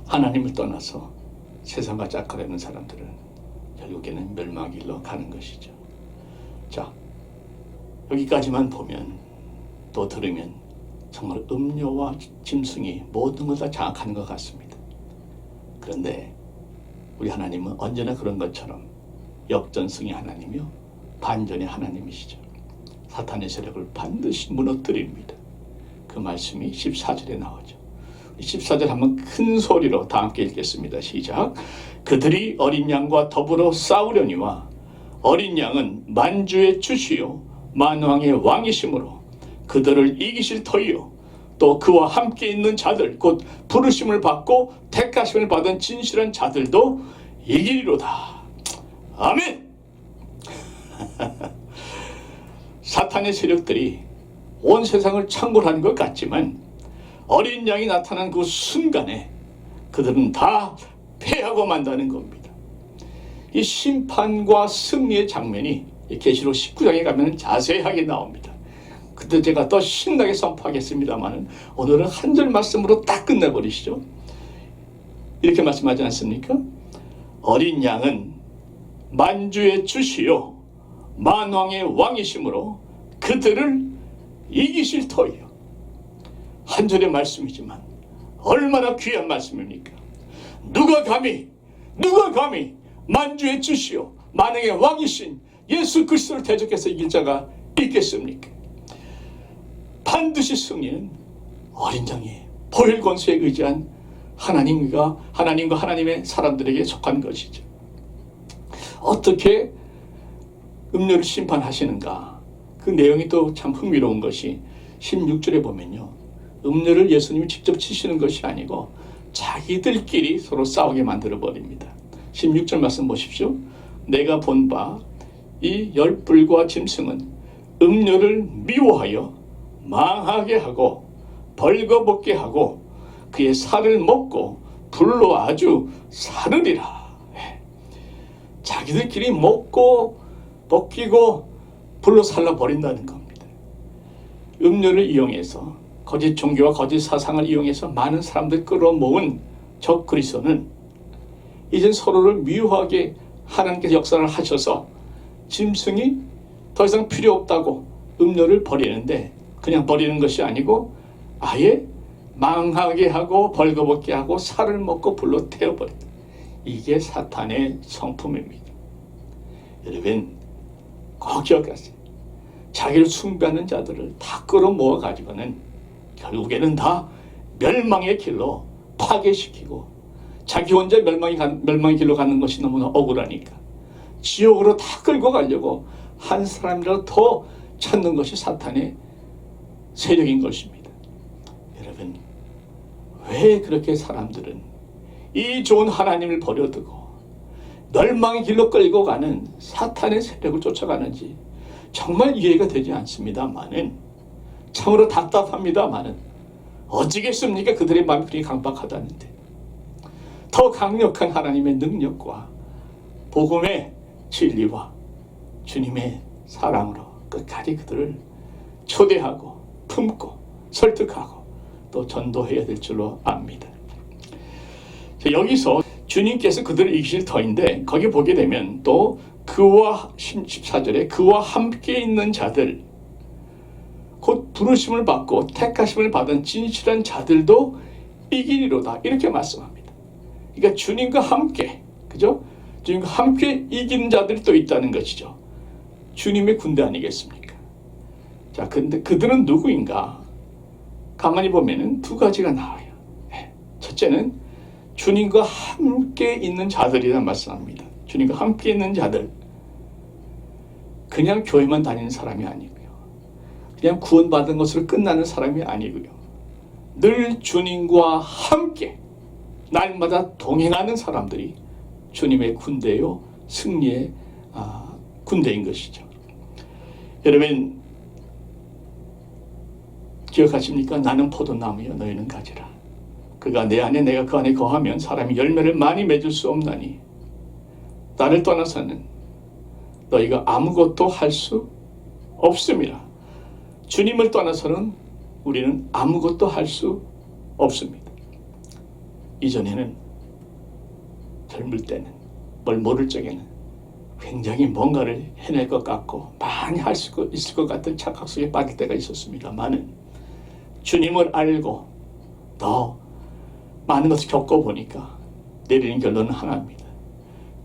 하나님을 떠나서 세상과 짝가려는 사람들은 결국에는 멸망의 길로 가는 것이죠. 자, 여기까지만 보면 또 들으면 정말 음료와 짐승이 모든 걸 다 장악하는 것 같습니다. 그런데 우리 하나님은 언제나 그런 것처럼 역전승의 하나님이요 반전의 하나님이시죠. 사탄의 세력을 반드시 무너뜨립니다. 그 말씀이 14절에 나오죠. 14절 한번 큰 소리로 다 함께 읽겠습니다. 시작. 그들이 어린 양과 더불어 싸우려니와 어린 양은 만주의 주시요 만왕의 왕이시므로 그들을 이기실 터이요 또 그와 함께 있는 자들 곧 부르심을 받고 택하심을 받은 진실한 자들도 이기리로다. 아멘. 사탄의 세력들이 온 세상을 창궐하는 것 같지만 어린 양이 나타난 그 순간에 그들은 다 패하고 만다는 겁니다. 이 심판과 승리의 장면이 계시록 19장에 가면 자세하게 나옵니다. 그때 제가 더 신나게 선포하겠습니다만 오늘은 한 절 말씀으로 딱 끝내버리시죠. 이렇게 말씀하지 않습니까? 어린 양은 만주의 주시요 만왕의 왕이시므로 그들을 이기실 터이요. 한 절의 말씀이지만 얼마나 귀한 말씀입니까? 누가 감히 만주의 주시요 만왕의 왕이신 예수 그리스도를 대적해서 이길 자가 있겠습니까? 반드시 승리는 어린 양의 보혈 권세에 의지한 하나님과 하나님의 사람들에게 속한 것이죠. 어떻게 음료를 심판하시는가? 그 내용이 또 참 흥미로운 것이 16절에 보면요. 음료를 예수님이 직접 치시는 것이 아니고 자기들끼리 서로 싸우게 만들어 버립니다. 16절 말씀 보십시오. 내가 본 바 이 열불과 짐승은 음료를 미워하여 망하게 하고 벌거벗게 하고 그의 살을 먹고 불로 아주 사르리라. 자기들끼리 먹고 벗기고 불로 살라 버린다는 겁니다. 음료를 이용해서 거짓 종교와 거짓 사상을 이용해서 많은 사람들 끌어모은 적 그리스도는 이젠 서로를 미워하게 하나님께서 역사를 하셔서 짐승이 더 이상 필요 없다고 음료를 버리는데 그냥 버리는 것이 아니고 아예 망하게 하고 벌거벗게 하고 살을 먹고 불로 태워버린다. 이게 사탄의 성품입니다. 여러분 꼭 기억하세요. 자기를 숭배하는 자들을 다 끌어모아 가지고는 결국에는 다 멸망의 길로 파괴시키고 자기 혼자 멸망의 길로 가는 것이 너무나 억울하니까 지옥으로 다 끌고 가려고 한 사람이라도 더 찾는 것이 사탄의 세력인 것입니다. 여러분 왜 그렇게 사람들은 이 좋은 하나님을 버려두고 멸망의 길로 끌고 가는 사탄의 세력을 쫓아가는지 정말 이해가 되지 않습니다만은 참으로 답답합니다만은 어찌겠습니까? 그들의 마음이 그렇게 강박하다는데 더 강력한 하나님의 능력과 복음의 진리와 주님의 사랑으로 끝까지 그들을 초대하고 품고 설득하고 또 전도해야 될 줄로 압니다. 자, 여기서 주님께서 그들을 이기실 터인데 거기 보게 되면 또 그와 14절에 그와 함께 있는 자들 곧 부르심을 받고 택하심을 받은 진실한 자들도 이기리로다 이렇게 말씀합니다. 그러니까 주님과 함께 그죠? 주님과 함께 이기는 자들이 또 있다는 것이죠. 주님의 군대 아니겠습니까? 자, 근데 그들은 누구인가? 가만히 보면은 두 가지가 나와요. 첫째는 주님과 함께 있는 자들이라 말씀합니다. 주님과 함께 있는 자들. 그냥 교회만 다니는 사람이 아니고요. 그냥 구원받은 것으로 끝나는 사람이 아니고요. 늘 주님과 함께 날마다 동행하는 사람들이 주님의 군대요, 승리의 군대인 것이죠. 여러분 기억하십니까? 나는 포도나무여 너희는 가지라. 그가 내 안에 내가 그 안에 거하면 사람이 열매를 많이 맺을 수 없나니 나를 떠나서는 너희가 아무것도 할 수 없음이라. 주님을 떠나서는 우리는 아무것도 할 수 없습니다. 이전에는 젊을 때는 뭘 모를 적에는 굉장히 뭔가를 해낼 것 같고 많이 할 수 있을 것 같은 착각 속에 빠질 때가 있었습니다만은 주님을 알고 더 많은 것을 겪어보니까 내리는 결론은 하나입니다.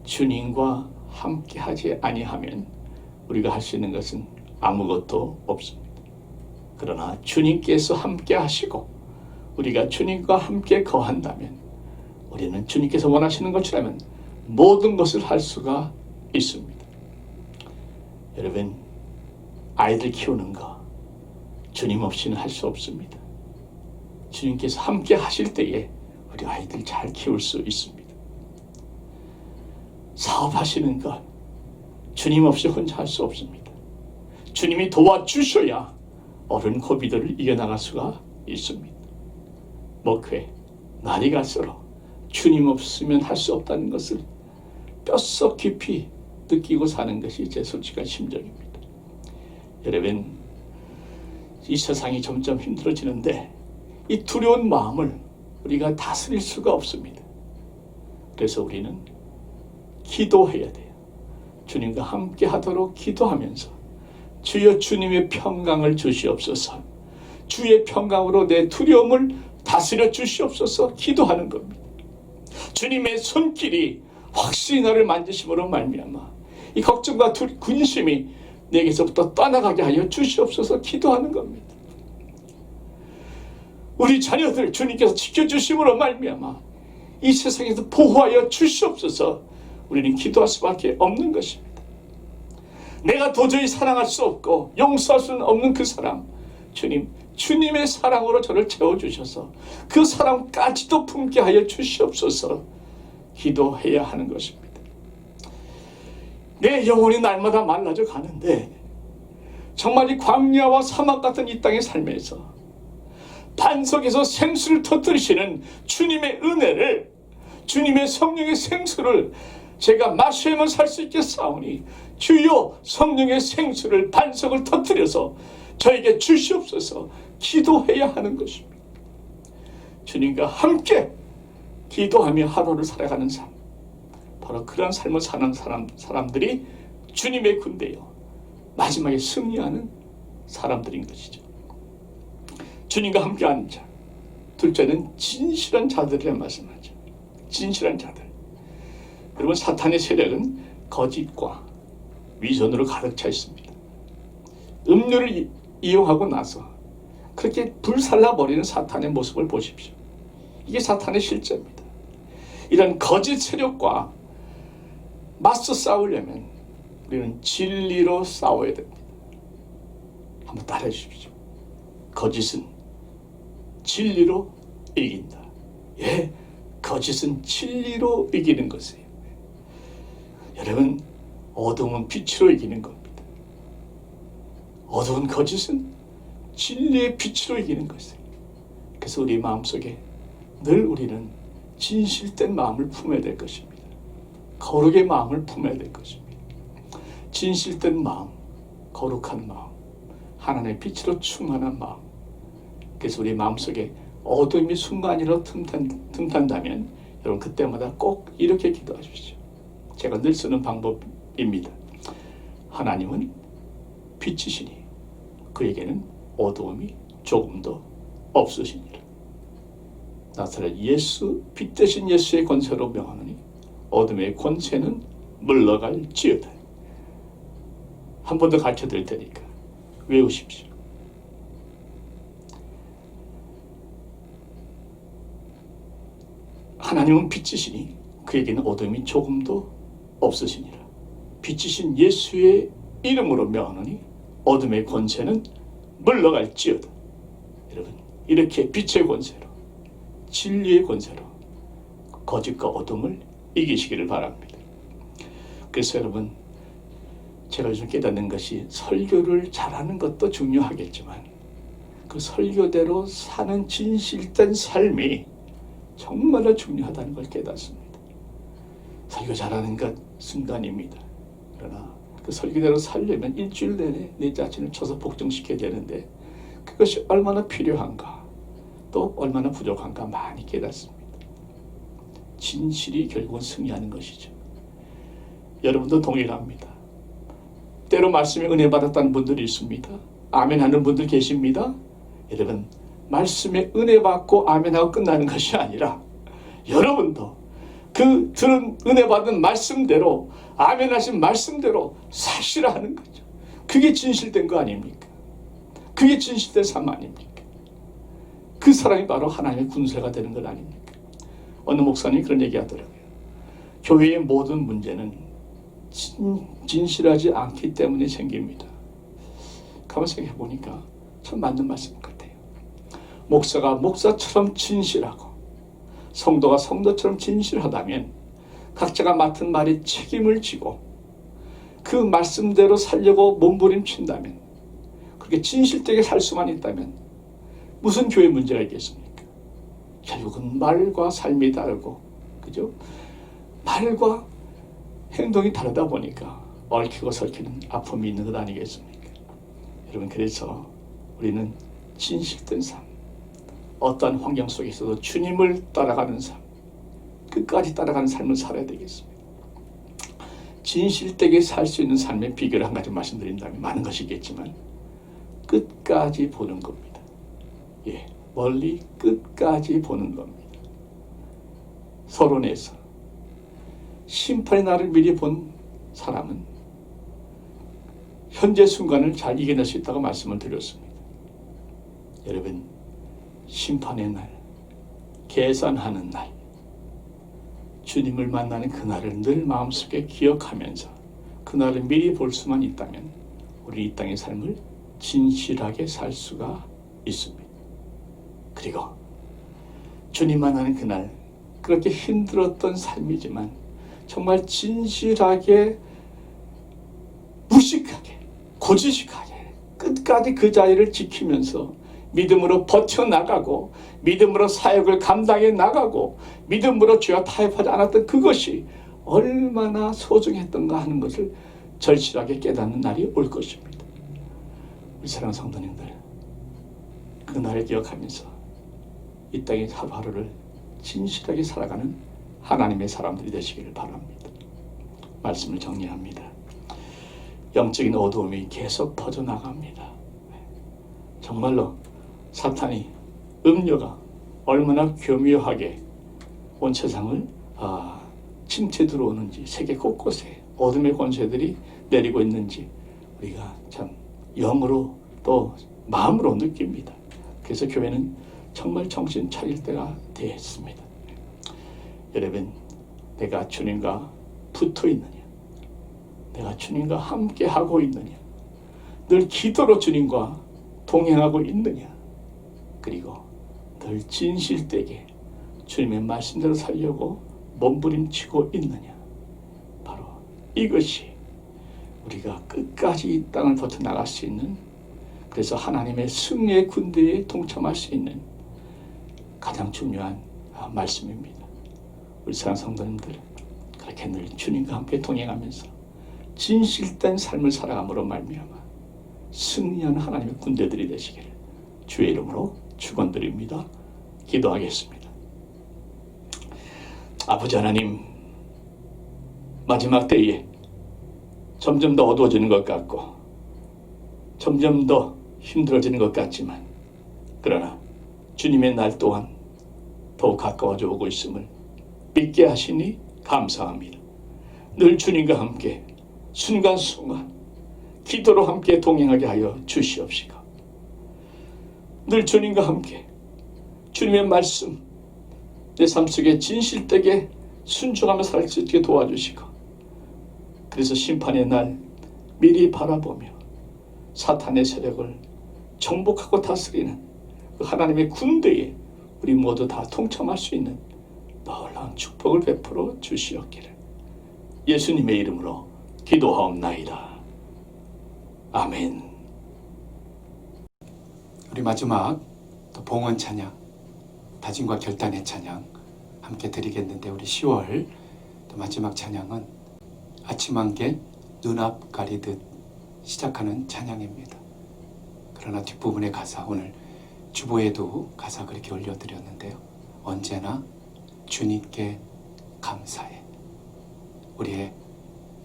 주님과 함께 하지 아니하면 우리가 할 수 있는 것은 아무것도 없습니다. 그러나 주님께서 함께 하시고 우리가 주님과 함께 거한다면 우리는 주님께서 원하시는 것이라면 모든 것을 할 수가 있습니다. 여러분 아이들 키우는 거 주님 없이는 할 수 없습니다. 주님께서 함께 하실 때에 우리 아이들 잘 키울 수 있습니다. 사업하시는 것 주님 없이 혼자 할 수 없습니다. 주님이 도와주셔야 어른 고비들을 이겨나갈 수가 있습니다. 목회 날이 갈수록 주님 없으면 할 수 없다는 것을 뼛속 깊이 느끼고 사는 것이 제 솔직한 심정입니다. 여러분 이 세상이 점점 힘들어지는데 이 두려운 마음을 우리가 다스릴 수가 없습니다. 그래서 우리는 기도해야 돼요. 주님과 함께 하도록 기도하면서 주여 주님의 평강을 주시옵소서, 주의 평강으로 내 두려움을 다스려 주시옵소서 기도하는 겁니다. 주님의 손길이 확실히 나를 만지심으로 말미암아 이 걱정과 근심이 내게서부터 떠나가게 하여 주시옵소서 기도하는 겁니다. 우리 자녀들 주님께서 지켜주심으로 말미암아 이 세상에서 보호하여 주시옵소서 우리는 기도할 수밖에 없는 것입니다. 내가 도저히 사랑할 수 없고 용서할 수는 없는 그 사람, 주님의 사랑으로 저를 채워주셔서 그 사랑까지도 품게 하여 주시옵소서 기도해야 하는 것입니다. 내 영혼이 날마다 말라져 가는데 정말 이 광야와 사막 같은 이 땅의 삶에서 반석에서 생수를 터뜨리시는 주님의 은혜를, 주님의 성령의 생수를 제가 마셔야만 살 수 있겠사오니 주여 성령의 생수를 반석을 터뜨려서 저에게 주시옵소서 기도해야 하는 것입니다. 주님과 함께 기도하며 하루를 살아가는 삶, 바로 그런 삶을 사는 사람들이 주님의 군대요 마지막에 승리하는 사람들인 것이죠. 주님과 함께 하는 자, 둘째는 진실한 자들이라 말씀하죠. 진실한 자들. 여러분 사탄의 세력은 거짓과 위선으로 가득 차 있습니다. 음료를 이용하고 나서 그렇게 불살라버리는 사탄의 모습을 보십시오. 이게 사탄의 실제입니다. 이런 거짓 세력과 맞서 싸우려면 우리는 진리로 싸워야 됩니다. 한번 따라해 주십시오. 거짓은 진리로 이긴다. 예, 거짓은 진리로 이기는 것이에요. 여러분, 어둠은 빛으로 이기는 겁니다. 어두운 거짓은 진리의 빛으로 이기는 것이에요. 그래서 우리 마음속에 늘 우리는 진실된 마음을 품어야 될 것입니다. 거룩의 마음을 품어야 될 것입니다. 진실된 마음, 거룩한 마음, 하나님의 빛으로 충만한 마음. 그래서 우리 마음속에 어둠이 순간이라도 틈탄다면 여러분 그때마다 꼭 이렇게 기도하십시오. 제가 늘 쓰는 방법입니다. 하나님은 빛이시니 그에게는 어두움이 조금도 없으시니라. 나사렛 예수, 빛 대신 예수의 권세로 명하노니 어둠의 권세는 물러갈지어다. 한 번 더 가르쳐드릴 테니까 외우십시오. 하나님은 빛이시니 그에게는 어둠이 조금도 없으시니라. 빛이신 예수의 이름으로 명하노니 어둠의 권세는 물러갈지어다. 여러분, 이렇게 빛의 권세로, 진리의 권세로 거짓과 어둠을 이기시기를 바랍니다. 그래서 여러분, 제가 요즘 깨닫는 것이 설교를 잘하는 것도 중요하겠지만 그 설교대로 사는 진실된 삶이 정말로 중요하다는 걸 깨닫습니다. 설교 잘하는 것 순간입니다. 그러나 그 설교대로 살려면 일주일 내내 내 자신을 쳐서 복종시켜야 되는데 그것이 얼마나 필요한가, 또 얼마나 부족한가 많이 깨닫습니다. 진실이 결국은 승리하는 것이죠. 여러분도 동일합니다. 때로 말씀에 은혜 받았다는 분들이 있습니다. 아멘하는 분들 계십니다. 여러분, 말씀에 은혜 받고 아멘하고 끝나는 것이 아니라 여러분도 그 들은 은혜 받은 말씀대로, 아멘하신 말씀대로 사시라 하는 거죠. 그게 진실된 거 아닙니까? 그게 진실된 삶 아닙니까? 그 사람이 바로 하나님의 군사가 되는 것 아닙니까? 어느 목사님이 그런 얘기 하더라고요. 교회의 모든 문제는 진실하지 않기 때문에 생깁니다. 가만 생각해 보니까 참 맞는 말씀 같아요. 목사가 목사처럼 진실하고 성도가 성도처럼 진실하다면 각자가 맡은 말에 책임을 지고 그 말씀대로 살려고 몸부림친다면, 그렇게 진실되게 살 수만 있다면 무슨 교회 문제가 있겠습니까? 결국은 말과 삶이 다르고, 그죠? 말과 행동이 다르다 보니까 얽히고 설키는 아픔이 있는 것 아니겠습니까? 여러분, 그래서 우리는 진실된 삶, 어떠한 환경 속에서도 주님을 따라가는 삶, 끝까지 따라가는 삶을 살아야 되겠습니다. 진실되게 살 수 있는 삶의 비결을 한 가지 말씀드린다면 많은 것이 있겠지만 끝까지 보는 겁니다. 예, 멀리 끝까지 보는 겁니다. 서론에서 심판의 날을 미리 본 사람은 현재 순간을 잘 이겨낼 수 있다고 말씀을 드렸습니다. 여러분, 심판의 날, 계산하는 날, 주님을 만나는 그날을 늘 마음속에 기억하면서 그날을 미리 볼 수만 있다면 우리 이 땅의 삶을 진실하게 살 수가 있습니다. 그리고 주님 만나는 그날, 그렇게 힘들었던 삶이지만 정말 진실하게, 무식하게, 고지식하게 끝까지 그 자리를 지키면서 믿음으로 버텨나가고 믿음으로 사역을 감당해 나가고 믿음으로 죄와 타협하지 않았던 그것이 얼마나 소중했던가 하는 것을 절실하게 깨닫는 날이 올 것입니다. 우리 사랑하는 성도님들, 그 날을 기억하면서 이 땅의 하루하루를 진실하게 살아가는 하나님의 사람들이 되시기를 바랍니다. 말씀을 정리합니다. 영적인 어두움이 계속 퍼져나갑니다. 정말로 사탄이, 음료가 얼마나 교묘하게 온 세상을 침체 들어오는지, 세계 곳곳에 어둠의 권세들이 내리고 있는지 우리가 참 영으로 또 마음으로 느낍니다. 그래서 교회는 정말 정신 차릴 때가 됐습니다. 여러분, 내가 주님과 붙어 있느냐, 내가 주님과 함께 하고 있느냐, 늘 기도로 주님과 동행하고 있느냐, 그리고 늘 진실되게 주님의 말씀대로 살려고 몸부림치고 있느냐, 바로 이것이 우리가 끝까지 이 땅을 버텨나갈 수 있는, 그래서 하나님의 승리의 군대에 동참할 수 있는 가장 중요한 말씀입니다. 우리 사랑하는 성도님들, 그렇게 늘 주님과 함께 동행하면서 진실된 삶을 살아감으로 말미암아 승리하는 하나님의 군대들이 되시기를 주의 이름으로 축원드립니다. 기도하겠습니다. 아버지 하나님, 마지막 때에 점점 더 어두워지는 것 같고 점점 더 힘들어지는 것 같지만, 그러나 주님의 날 또한 더욱 가까워져 오고 있음을 믿게 하시니 감사합니다. 늘 주님과 함께 순간순간 기도로 함께 동행하게 하여 주시옵시고, 늘 주님과 함께 주님의 말씀 내 삶 속에 진실되게 순종하며 살 수 있게 도와주시고, 그래서 심판의 날 미리 바라보며 사탄의 세력을 정복하고 다스리는 그 하나님의 군대에 우리 모두 다 동참할 수 있는 놀라운 축복을 베풀어 주시옵기를 예수님의 이름으로 기도하옵나이다. 아멘. 우리 마지막 또 봉헌 찬양, 다짐과 결단의 찬양 함께 드리겠는데, 우리 10월 또 마지막 찬양은 아침 안개 눈앞 가리듯 시작하는 찬양입니다. 그러나 뒷부분의 가사, 오늘 주보에도 가사 그렇게 올려드렸는데요. 언제나 주님께 감사해. 우리의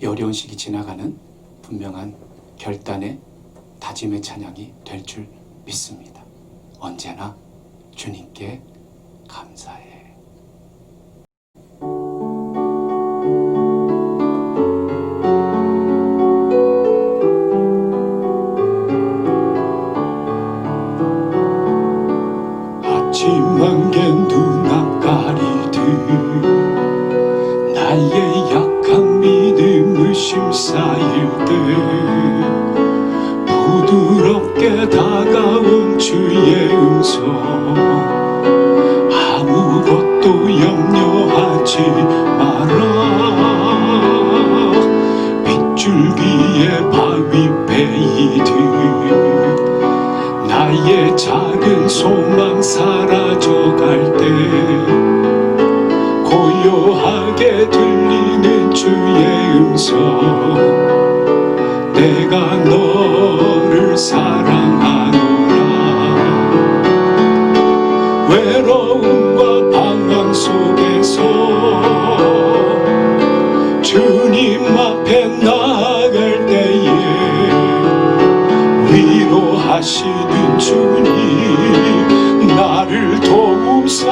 이 어려운 시기 지나가는 분명한 결단의 다짐의 찬양이 될 줄 믿습니다. 언제나 주님께 감사해. 아침 안개 눈앞 가리듯 나의 약한 믿음을 심사일 때 부드럽게 다가온 주의 음성, 아무것도 염려하지 마라. 빗줄기에 바위 베이듯 나의 작은 소망 사라져갈 때 고요하게 들리는 주의 음성, 내가 너를 사랑하노라. 외로움과 방황 속에서 주님 앞에 나아갈 때에 위로하시는 주님, 나를 도우사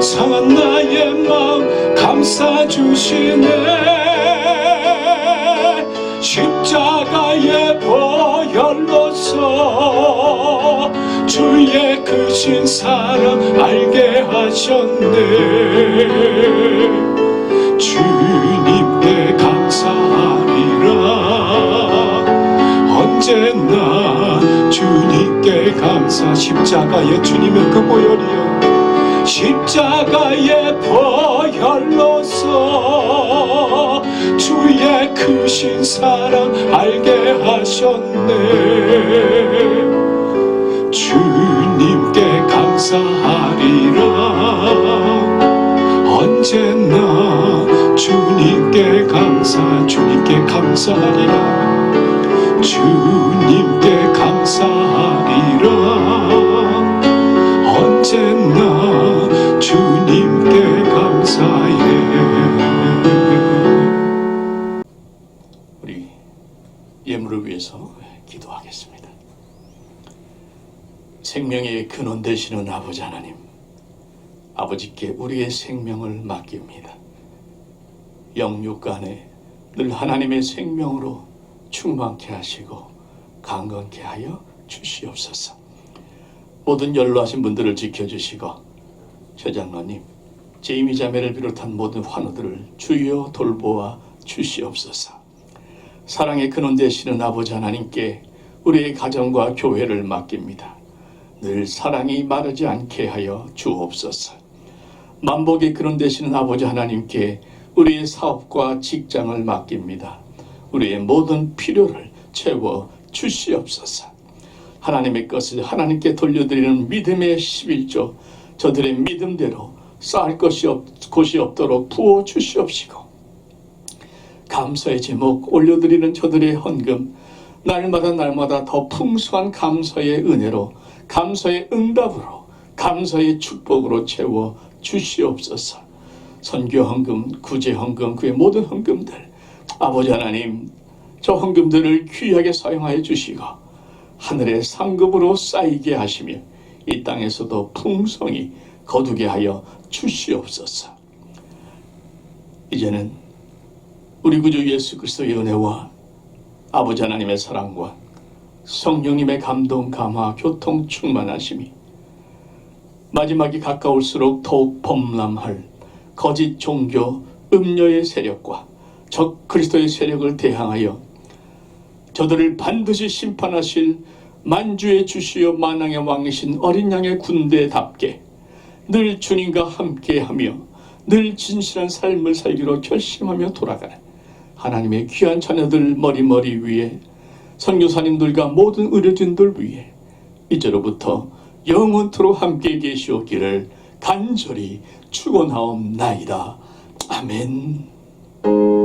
상한 나의 마음 감싸주시네. 십자가의 보혈로서 주의 크신 사랑 알게 하셨네. 주님께 감사하리라. 언제나 주님께 감사. 십자가의 주님의 그 보혈이여, 십자가의 보혈로서 주의 크신 사랑 알게 하셨네. 주님께 감사하리라. 언제나 주님께 감사, 주님께 감사하리라. 주님께 감사하리라. 언제나 주님께 감사해. 우리 예물을 위해서 기도하겠습니다. 생명의 근원 되시는 아버지 하나님, 아버지께 우리의 생명을 맡깁니다. 영육간에 늘 하나님의 생명으로 충만케 하시고 강건케 하여 주시옵소서. 모든 연로하신 분들을 지켜주시고 최장로님, 제이미 자매를 비롯한 모든 환우들을 주여 돌보아 주시옵소서. 사랑의 근원 되시는 아버지 하나님께 우리의 가정과 교회를 맡깁니다. 늘 사랑이 마르지 않게 하여 주옵소서. 만복의 근원 되시는 아버지 하나님께 우리의 사업과 직장을 맡깁니다. 우리의 모든 필요를 채워 주시옵소서. 하나님의 것을 하나님께 돌려드리는 믿음의 11조, 저들의 믿음대로 쌓을 곳이 없도록 부어 주시옵시고, 감사의 제목 올려드리는 저들의 헌금, 날마다 더 풍성한 감사의 은혜로, 감사의 응답으로 감사의 축복으로 채워 주시옵소서. 선교 헌금, 구제 헌금, 그의 모든 헌금들, 아버지 하나님, 저 헌금들을 귀하게 사용하여 주시고 하늘의 상급으로 쌓이게 하시며 이 땅에서도 풍성히 거두게 하여 주시옵소서. 이제는 우리 구주 예수 그리스도의 은혜와 아버지 하나님의 사랑과 성령님의 감동, 감화, 교통 충만하심이 마지막이 가까울수록 더욱 범람할 거짓 종교, 음녀의 세력과 적 그리스도의 세력을 대항하여 저들을 반드시 심판하실 만주의 주시여 만왕의 왕이신 어린 양의 군대답게 늘 주님과 함께하며 늘 진실한 삶을 살기로 결심하며 돌아가는 하나님의 귀한 자녀들 머리머리 위에 선교사님들과 모든 의료진들 위에 이제로부터 영원토록 함께 계시옵기를 간절히 축원하옵나이다. 아멘.